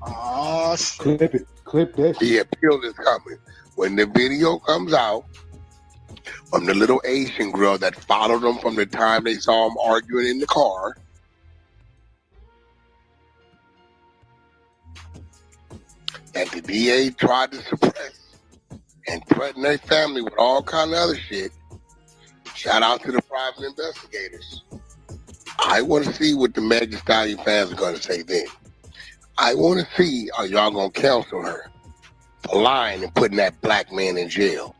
Oh, clip it. Clip that. The appeal is coming. When the video comes out from the little Asian girl that followed them from the time they saw him arguing in the car, that the DA tried to suppress and threaten their family with all kind of other shit. Shout out to the private investigators. I want to see what the Meg Thee Stallion fans are going to say then. I want to see, are y'all going to counsel her for lying and putting that black man in jail?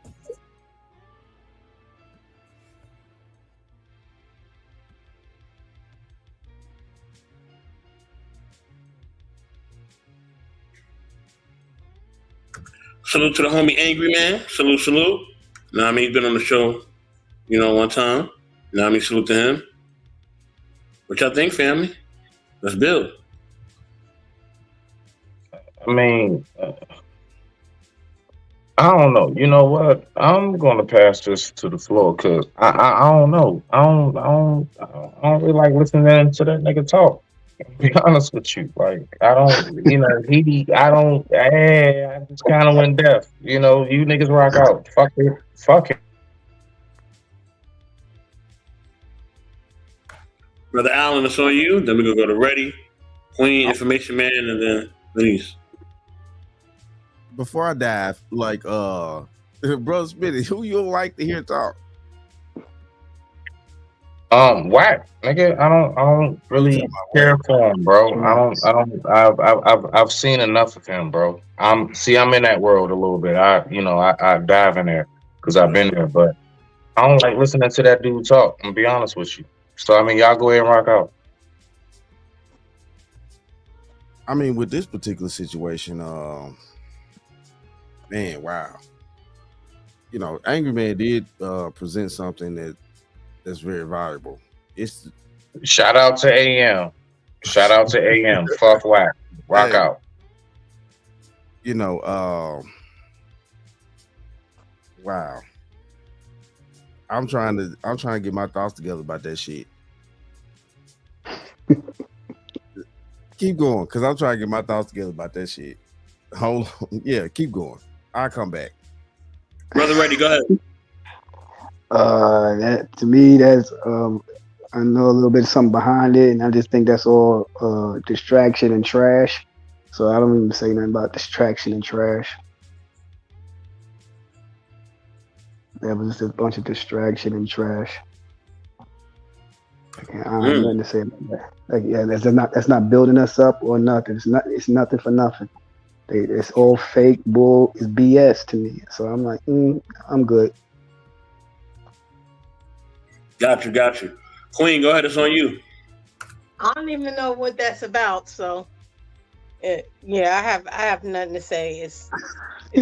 Salute to the homie Angry Man. Salute, salute. Know what I mean? He's been on the show, one time. Know what I mean? Salute to him. What y'all think, family? Let's build. I mean, I don't know. You know what? I'm gonna pass this to the floor because I don't know. I don't really like listening to that nigga talk. To be honest with you, like I don't, I just kind of went deaf. You niggas rock out. Fuck it, fuck it. Brother Allen, it's on you. Then we're gonna go to Ready, Queen, Information Man, and then Denise. Before I dive, like bro Smitty, who you like to hear talk? Whack, nigga. I don't really care for him, bro. I've seen enough of him, bro. I'm in that world a little bit. I dive in there because I've been there, but I don't like listening to that dude talk. I'm gonna be honest with you. So I mean, y'all go ahead and rock out. I mean, with this particular situation, man, wow. Angry Man did present something that's very valuable. It's shout out to AM. Shout out to AM. Fuck whack. Rock out. Wow. I'm trying to get my thoughts together about that shit. Keep going, because I'm trying to get my thoughts together about that shit. Hold on. Yeah, keep going. I'll come back. Brother Ready, go ahead. That to me, that's I know a little bit of something behind it, and I just think that's all distraction and trash. So I don't even say nothing about distraction and trash. That was just a bunch of distraction and trash. I don't have nothing to say about that. Like, yeah, that's not building us up or nothing. It's nothing for nothing. It's all fake bull. It's BS to me. So I'm like, I'm good. Got you. Queen, go ahead. It's on you. I don't even know what that's about. So, yeah, I have nothing to say. It's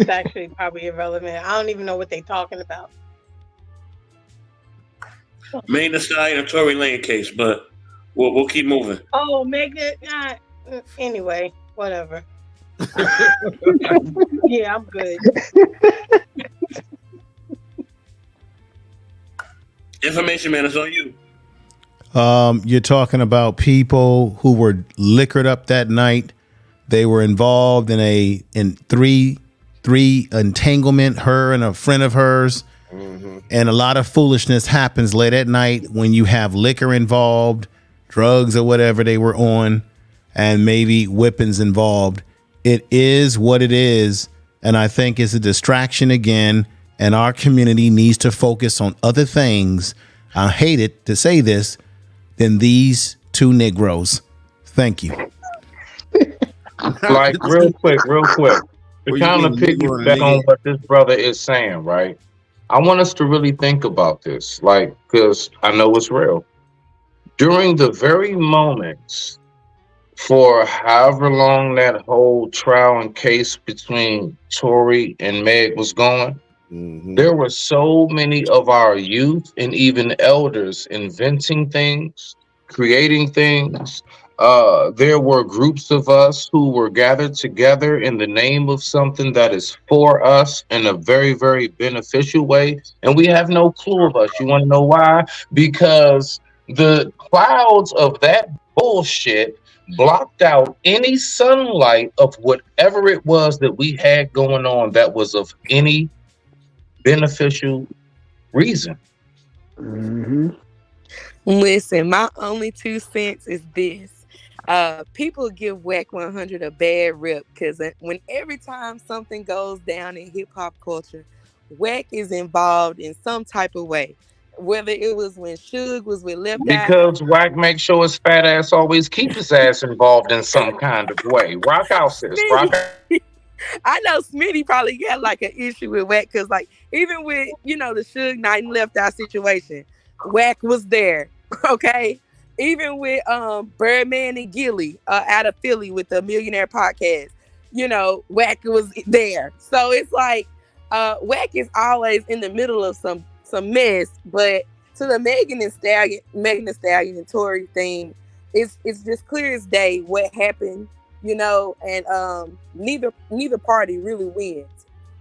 actually probably irrelevant. I don't even know what they're talking about. Main the Stallion and Tory Lane case, but we'll keep moving. Oh, Megan. Anyway, whatever. Yeah, I'm good. Information Man, it's on you. You're talking about people who were liquored up that night. They were involved in three entanglement, her and a friend of hers. Mm-hmm. And a lot of foolishness happens late at night when you have liquor involved, drugs or whatever they were on, and maybe weapons involved. It is what it is. And I think it's a distraction again. And our community needs to focus on other things. I hate it to say this, than these two Negroes. Thank you. Like real quick. To kind of piggyback on what this brother is saying, right? I want us to really think about this, like, because I know it's real. During the very moments for however long that whole trial and case between Tory and Meg was going, there were so many of our youth and even elders inventing things, creating things. There were groups of us who were gathered together in the name of something that is for us in a very, very beneficial way. And we have no clue of us. You want to know why? Because the clouds of that bullshit blocked out any sunlight of whatever it was that we had going on that was of any beneficial reason. Mm-hmm. Listen, my only 2 cents is this. People give Whack 100 a bad rip because when every time something goes down in hip hop culture, Whack is involved in some type of way. Whether it was when Suge was with Left Eye. Because Whack makes sure his fat ass always keep his ass involved in some kind of way. Rock out, sis. Rock out. I know Smitty probably got like an issue with Whack because like even with, the Suge Knight and Left Eye situation, Whack was there. Okay. Even with Birdman and Gilly out of Philly with the Millionaire Podcast, Wack was there. So it's like Wack is always in the middle of some mess. But to the Megan Thee Stallion and Tory thing, it's just clear as day what happened, and neither party really wins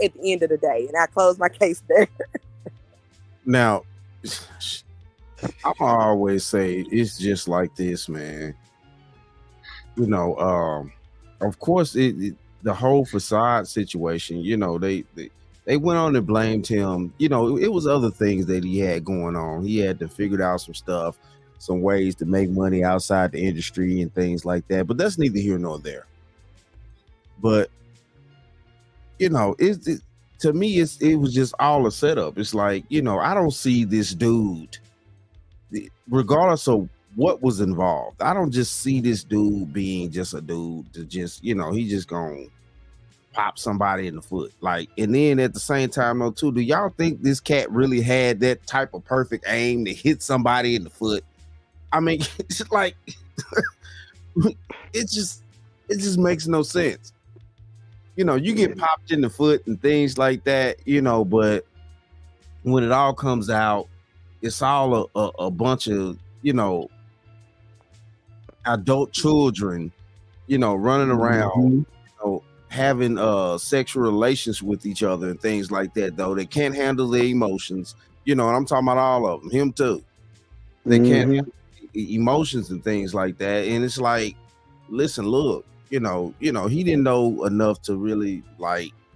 at the end of the day. And I close my case there. Now, I'm always say it's just like this, man. Of course, the whole facade situation. They went on and blamed him. It was other things that he had going on. He had to figure out some stuff, some ways to make money outside the industry and things like that. But that's neither here nor there. But to me, it was just all a setup. It's like, I don't see this dude, regardless of what was involved. I don't just see this dude being just a dude to just, he just gonna pop somebody in the foot. And then at the same time, though, too, do y'all think this cat really had that type of perfect aim to hit somebody in the foot? I mean, it's like, it just makes no sense. You get popped in the foot and things like that, but when it all comes out, it's all a bunch of, adult children, running around, having sexual relations with each other and things like that, though. They can't handle their emotions. And I'm talking about all of them, him too. They can't handle emotions and things like that. And it's like, listen, look, he didn't know enough to really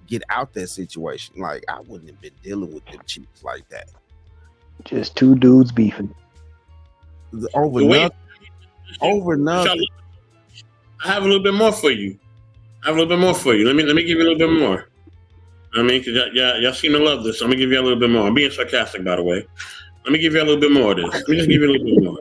get out that situation. I wouldn't have been dealing with them chicks like that. Just two dudes beefing over nothing. I have a little bit more for you. Let me give you a little bit more. I mean, cause y'all seem to love this. So I'm gonna give you a little bit more. I'm being sarcastic, by the way. Let me give you a little bit more of this. Let me just give you a little bit more.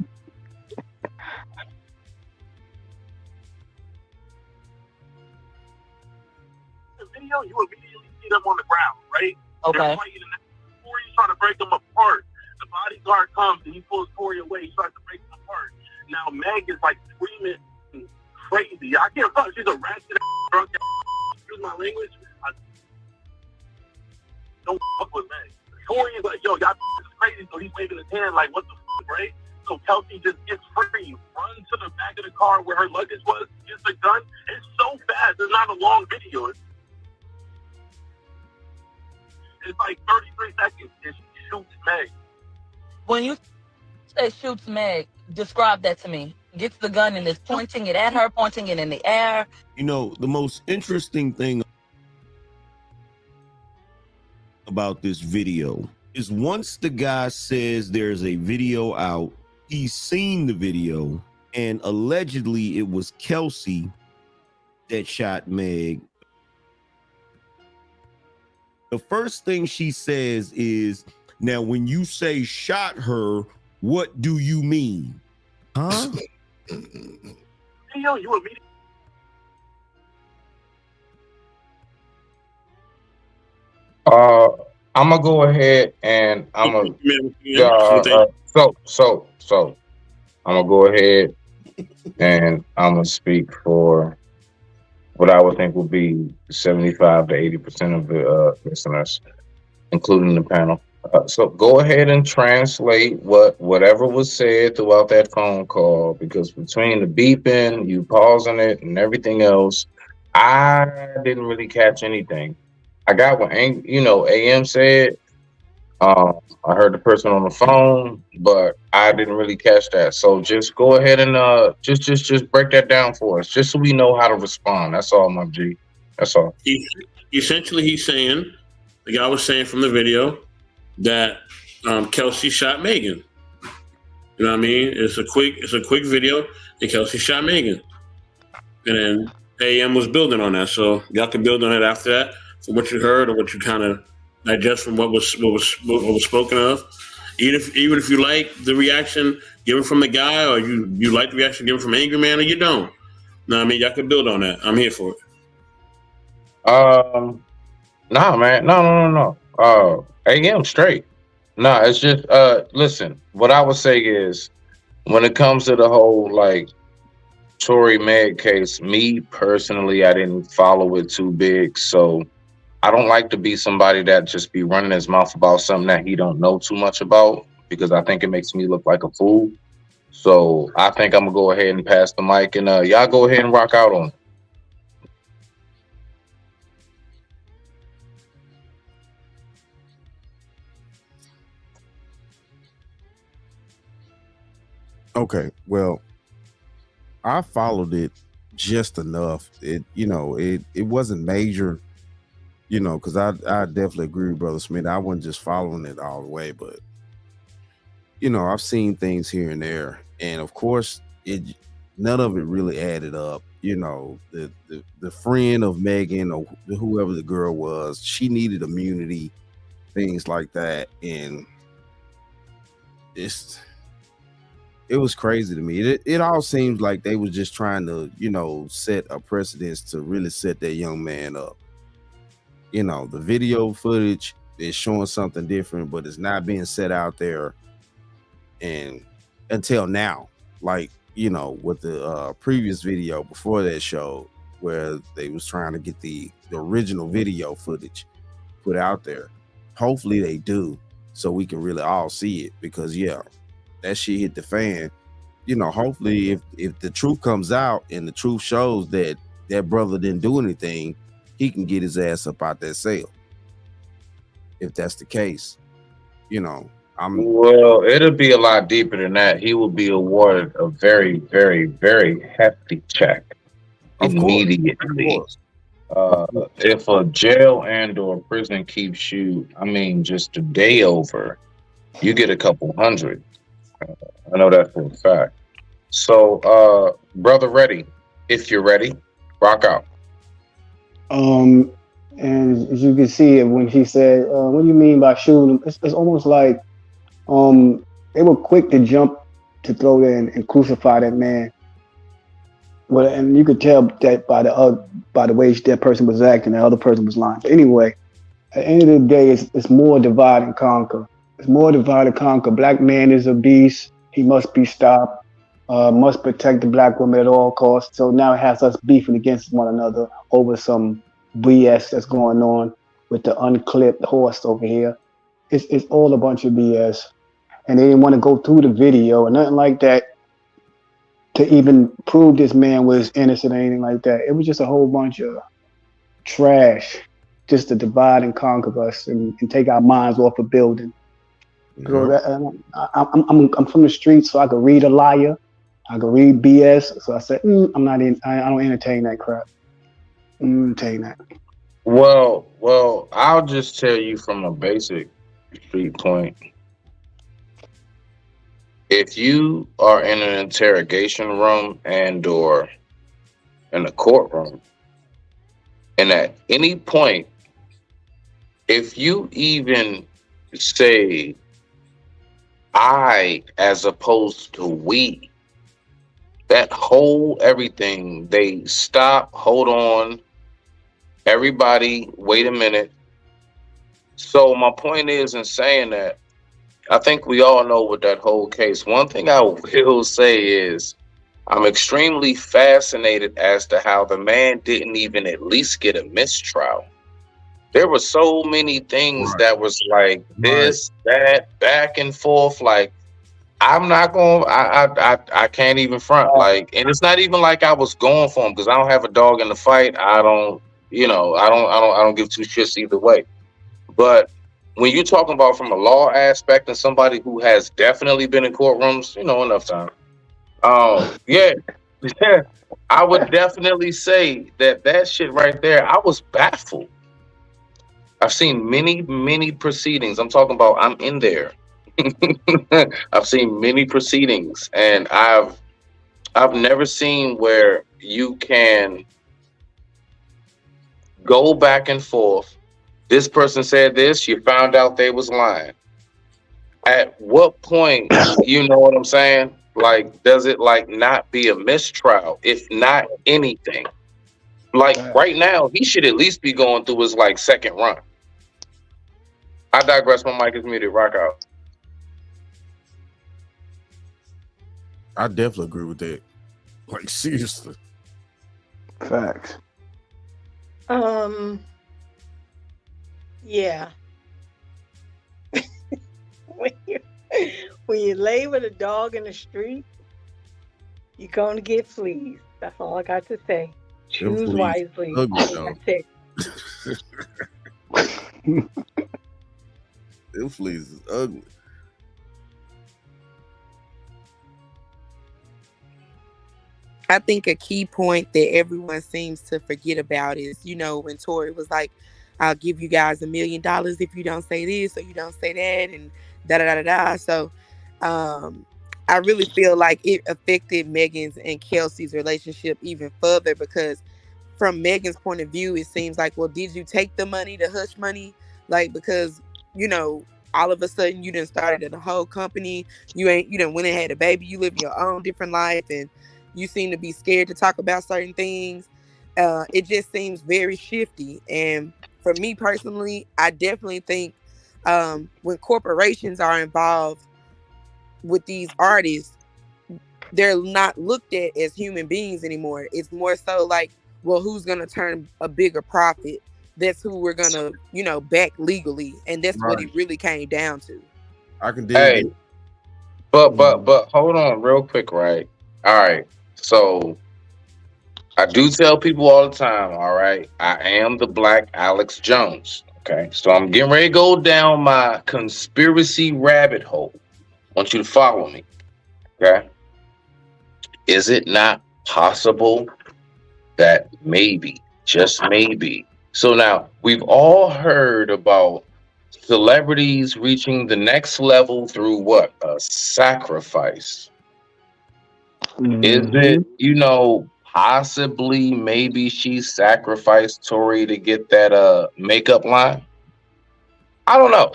You immediately see them on the ground, right? Okay. They're fighting, and before he's trying to break them apart, the bodyguard comes and he pulls Tori away. He tries to break them apart. Now Meg is screaming crazy. I can't fuck. She's a ratchet drunk. Excuse my language. Don't fuck with Meg. Tori is like, yo, y'all is crazy. So he's waving his hand what the fuck, right? So Kelsey just gets free, runs to the back of the car where her luggage was, gets the gun. It's so fast. It's not a long video. It's 33 seconds. And she shoots Meg. When you say shoots Meg, describe that to me. Gets the gun and is pointing it at her, pointing it in the air. The most interesting thing about this video is once the guy says there's a video out, he's seen the video, and allegedly it was Kelsey that shot Meg. The first thing she says is, now, when you say shot her, what do you mean? Huh? Yo, you immediately. I'm gonna go ahead and I'm gonna so I'm gonna go ahead and I'm gonna speak for what I would think will be 75 to 80% of the listeners, including the panel. So go ahead and translate whatever was said throughout that phone call, because between the beeping, you pausing it, and everything else, I didn't really catch anything. I got what AM said. I heard the person on the phone, but I didn't really catch that. So just go ahead and just break that down for us, just so we know how to respond. That's all, my G. That's all. Essentially, he's saying, the guy was saying from the video, that Kelsey shot Megan. You know what I mean? It's a quick video, and Kelsey shot Megan. And then AM was building on that, so y'all can build on it after that from what you heard or what you kind of digest from what was spoken of. Even if you like the reaction given from the guy, or you like the reaction given from Angry Man, or you don't. No, I mean, y'all can build on that. I'm here for it. Nah, man, no. AM straight. Nah, it's just listen. What I would say is, when it comes to the whole Tory Meg case, me personally, I didn't follow it too big, so I don't like to be somebody that just be running his mouth about something that he don't know too much about, because I think it makes me look like a fool. So I think I'm gonna go ahead and pass the mic, and y'all go ahead and rock out on it. Okay, well, I followed it just enough. It wasn't major, because I definitely agree with Brother Smith. I wasn't just following it all the way, but I've seen things here and there, and of course, none of it really added up. The friend of Megan or whoever the girl was, she needed immunity, things like that, and it was crazy to me. It all seems like they was just trying to, set a precedence to really set that young man up. The video footage is showing something different, but it's not being set out there. And until now, like, with the previous video before that show, where they was trying to get the original video footage put out there. Hopefully they do, so we can really all see it, because that shit hit the fan. Hopefully if the truth comes out and the truth shows that that brother didn't do anything, he can get his ass up out that cell. If that's the case, Well, it'll be a lot deeper than that. He will be awarded a very, very, very hefty check immediately. If a jail and or prison keeps you, just a day over, you get a couple hundred. I know that for a fact. So, brother, ready? If you're ready, rock out. And as you can see, when he said, "What do you mean by shooting?" It's almost like they were quick to jump to throw there and crucify that man. Well, and you could tell that by the way that person was acting, the other person was lying. But anyway, at the end of the day, it's more divide and conquer. It's more divide and conquer. Black man is a beast. He must be stopped. Must protect the black woman at all costs. So now it has us beefing against one another over some BS that's going on with the unclipped horse over here. It's all a bunch of BS. And they didn't want to go through the video or nothing like that to even prove this man was innocent or anything like that. It was just a whole bunch of trash just to divide and conquer us and take our minds off a building. So I'm from the streets, so I could read a liar. I could read BS. So I said, I'm not in. I don't entertain that crap. Entertain that. Well, I'll just tell you from a basic street point. If you are in an interrogation room and or in a courtroom, and at any point, if you even say I as opposed to we, that whole everything, they stop, hold on, everybody, wait a minute. So my point is, in saying that, I think we all know with that whole case. One thing I will say is I'm extremely fascinated as to how the man didn't even at least get a mistrial. There were so many things that was like this, that, back and forth. Like, I'm not going. I can't even front. Like, and it's not even like I was going for him, because I don't have a dog in the fight. I don't give two shits either way. But when you're talking about from a law aspect and somebody who has definitely been in courtrooms, enough time. Yeah, I would definitely say that shit right there, I was baffled. I've seen many, many proceedings. I'm talking about I'm in there. I've seen many proceedings, and I've never seen where you can go back and forth. This person said this, you found out they was lying. At what point, you know what I'm saying? Like, does it like not be a mistrial, if not anything? Like right now, he should at least be going through his like second run. I digress. My mic is muted. Rock out. I definitely agree with that. Like seriously. Facts. Yeah. when you when you lay with a dog in the street, you're gonna get fleas. That's all I got to say. Them Choose fleas wisely. ugly though. That's it. Them fleas is ugly. I think a key point that everyone seems to forget about is, when Tori was like, I'll give you guys $1 million if you don't say this or you don't say that and da da da da da. So I really feel like it affected Megan's and Kelsey's relationship even further because from Megan's point of view, it seems like, well, did you take the money, the hush money? Like, because, all of a sudden you done started a whole company. You done went and had a baby. You live your own different life and you seem to be scared to talk about certain things. It just seems very shifty. And for me personally, I definitely think when corporations are involved with these artists, they're not looked at as human beings anymore. It's more so like, well, who's going to turn a bigger profit? That's who we're going to, back legally. And that's what it really came down to. I can dig Hey, it. but hold on real quick, right? All right. So I do tell people all the time, all right, I am the Black Alex Jones. Okay. So I'm getting ready to go down my conspiracy rabbit hole. I want you to follow me. Okay. Is it not possible that maybe, just maybe? So now we've all heard about celebrities reaching the next level through what? A sacrifice. Is it, possibly maybe she sacrificed Tori to get that makeup line? I don't know.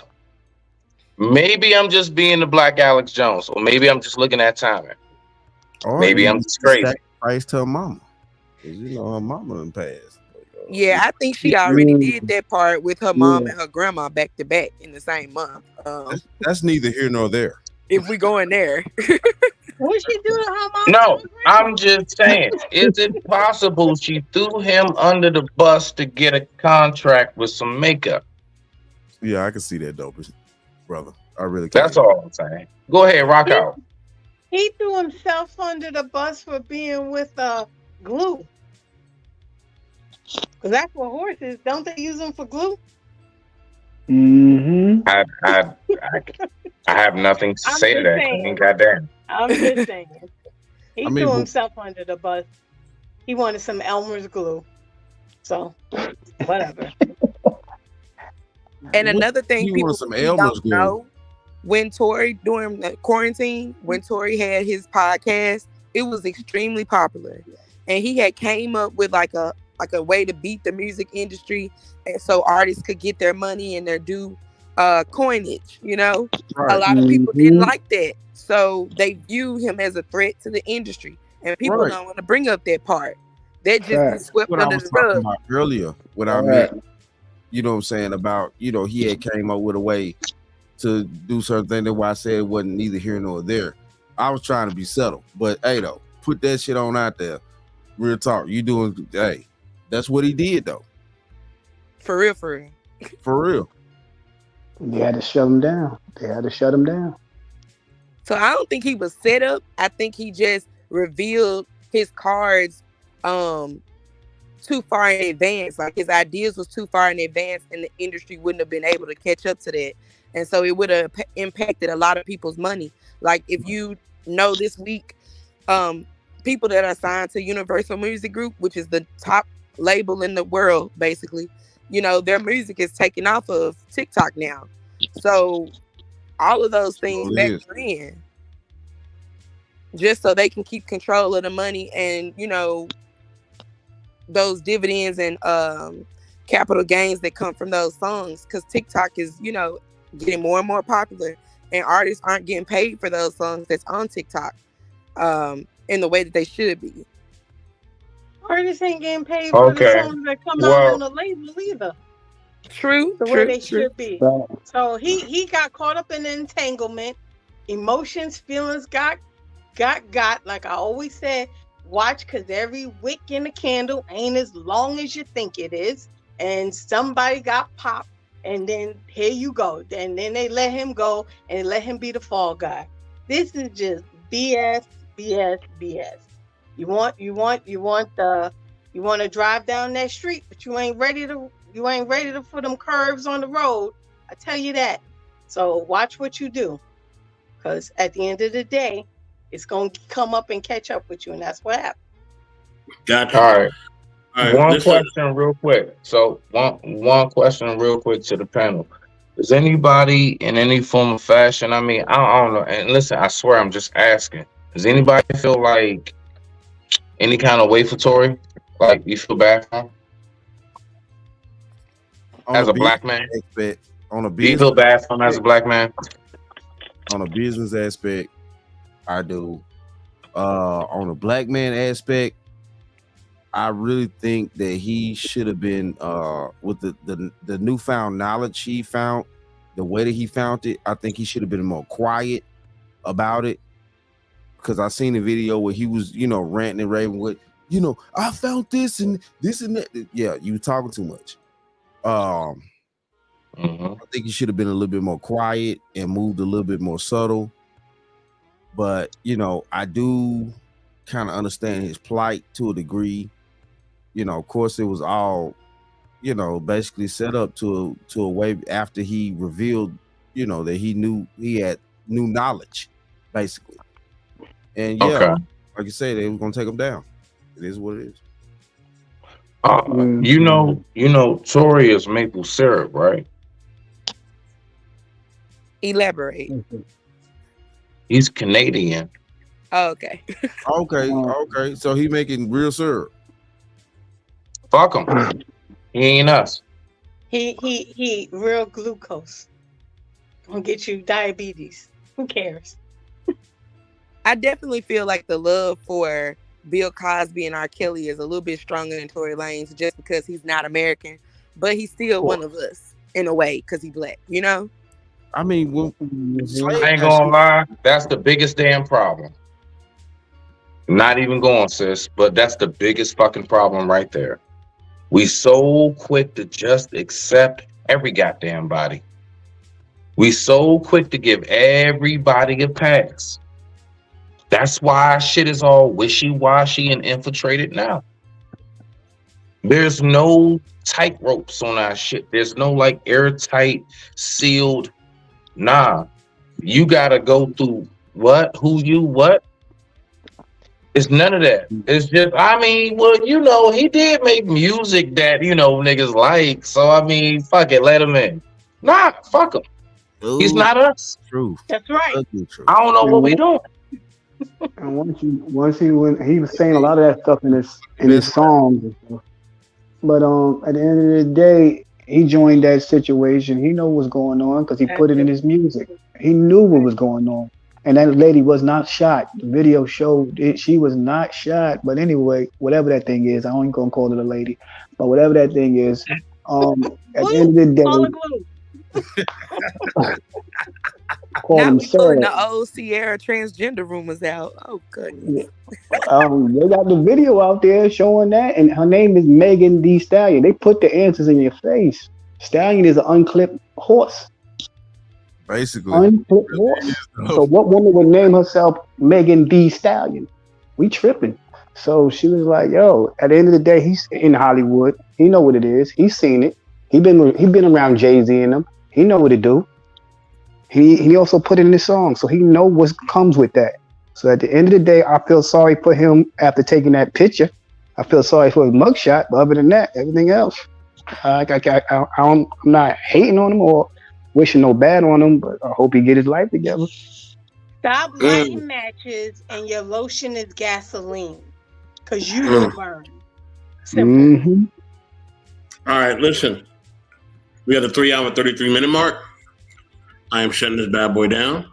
Maybe I'm just being the Black Alex Jones, or maybe I'm just looking at timing. Or Maybe I'm just crazy. Sacrifice to her mama. Because her mama done passed. Yeah, I think she already did that part with her mom and her grandma back to back in the same month. That's neither here nor there. If we go in there. What she do to her mom? No, I'm just saying, is it possible she threw him under the bus to get a contract with some makeup? Yeah, I can see that, though, brother. I really can. That's all I'm saying. Go ahead, rock out. He threw himself under the bus for being with glue. Because that's what horses, don't they use them for glue? I have nothing to say to that. I mean, goddamn. I'm just saying. He threw himself under the bus. He wanted some Elmer's glue. So, whatever. And another thing people don't know, when Tori, during the quarantine, when Tori had his podcast, it was extremely popular. And he had came up with like a way to beat the music industry, and so artists could get their money and their due coinage. A lot of people didn't like that, so they view him as a threat to the industry, and people don't want to bring up that part. That just swept what I under was the talking rug. about earlier when I meant, you know what I'm saying, about, he had came up with a way to do certain things. That's why I said it wasn't neither here nor there. I was trying to be subtle, but hey, though, put that shit on out there. Real talk. You doing, hey, that's what he did, though. For real, for real. For real. They had to shut him down. So I don't think he was set up. I think he just revealed his cards too far in advance. Like his ideas was too far in advance, and the industry wouldn't have been able to catch up to that. And so it would have impacted a lot of people's money. Like if you know this week, people that are signed to Universal Music Group, which is the top label in the world, basically, their music is taken off of TikTok now. So all of those things factor in just so they can keep control of the money and, those dividends and capital gains that come from those songs. Because TikTok is, getting more and more popular, and artists aren't getting paid for those songs that's on TikTok in the way that they should be. Artists ain't getting paid for the songs that come out on the label either. True. The way they should be. So he got caught up in the entanglement. Emotions, feelings got like I always said, Watch, because every wick in the candle ain't as long as you think it is. And somebody got popped, and then here you go. And then they let him go and let him be the fall guy. This is just BS, BS, BS. You want to drive down that street, but you ain't ready to put them curves on the road. I tell you that. So watch what you do, because at the end of the day, it's going to come up and catch up with you, and that's what happened. Gotcha. All right. One listen. question real quick. So one question real quick to the panel. Does anybody in any form of fashion, I mean, I don't know. And listen, I swear I'm just asking. Does anybody feel like any kind of way for Tory? Like you feel bad for him? As a black man? On a Do you feel bad for him as a black man? On a business aspect, I do. On a black man aspect, I really think that he should have been with the newfound knowledge he found, the way that he found it. I think he should have been more quiet about it, because I seen a video where he was, ranting and raving with, I found this and this and that. Yeah, you talking too much. I think he should have been a little bit more quiet and moved a little bit more subtle. But I do kind of understand his plight to a degree. Of course, it was all, basically set up to a way after he revealed, that he had new knowledge, basically. And yeah, like you say, they were gonna take him down. It is what it is. Tory is maple syrup, right? Elaborate. He's Canadian. Oh, okay. Okay. So he making real syrup. Fuck him. He ain't us. He real glucose. Gonna get you diabetes. Who cares? I definitely feel like the love for Bill Cosby and R. Kelly is a little bit stronger than Tory Lanez, just because he's not American, but he's still one of us in a way because he's black. I mean, I ain't gonna lie, that's the biggest damn problem. Not even going, sis, but that's the biggest fucking problem right there. We so quick to just accept every goddamn body. We so quick to give everybody a pass. That's why shit is all wishy-washy and infiltrated now. There's no tight ropes on our shit. There's no like airtight, sealed. Nah, you gotta go through what, who you, what. It's none of that. It's just, he did make music that, niggas like. So, fuck it, let him in. Nah, fuck him. Ooh, he's not us. True. That's right. I don't know what we doing. And once he was saying a lot of that stuff in his songs and stuff. But at the end of the day, he joined that situation. He know what's going on because he put it in his music. He knew what was going on. And that lady was not shot. The video showed it. She was not shot. But anyway, whatever that thing is, I ain't gonna call it a lady. But whatever that thing is, at the end of the day, now we pulling the old Sierra transgender rumors out. Oh goodness. They got the video out there showing that, and her name is Megan Thee Stallion. They put the answers in your face. Stallion is an unclipped horse. Basically. Unclipped horse. So what woman would name herself Megan Thee Stallion? We tripping. So she was like, yo, at the end of the day, he's in Hollywood. He know what it is. He's seen it. He been around Jay-Z and them. He know what to do. He also put it in his song, so he know what comes with that. So at the end of the day, I feel sorry for him after taking that picture. I feel sorry for his mugshot, but other than that, everything else, I'm not hating on him or wishing no bad on him, but I hope he get his life together. Stop lighting matches and your lotion is gasoline, because you will burn. Simple. All right, listen. We got the 3-hour, 33-minute mark. I am shutting this bad boy down.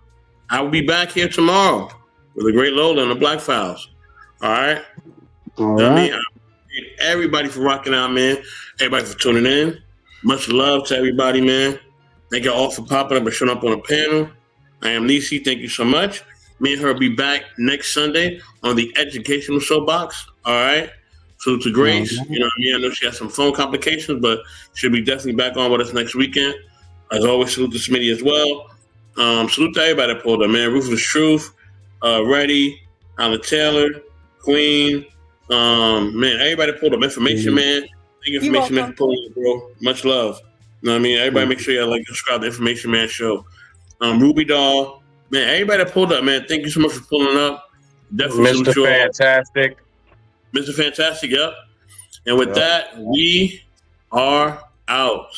I will be back here tomorrow with the great Lola and the Black Files. All right? All right. I appreciate everybody for rocking out, man. Everybody for tuning in. Much love to everybody, man. Thank you all for popping up and showing up on the panel. I am Nisi. Thank you so much. Me and her will be back next Sunday on the Educational Soapbox. All right. Salute to Grace. You know what I mean? I know she has some phone complications, but she'll be definitely back on with us next weekend. As always, salute to Smitty as well. Salute to everybody that pulled up, man. Ruthless Truth, Reddy, Alan Taylor, Queen. Man, everybody that pulled up. Information Man. Thank you, Information Man, for pulling up, bro. Much love. You know what I mean? Everybody make sure you subscribe to Information Man show. Ruby Doll. Man, everybody that pulled up, man. Thank you so much for pulling up. Definitely Mr. salute you all. Fantastic. Mr. Fantastic, yep. And with that, we are out.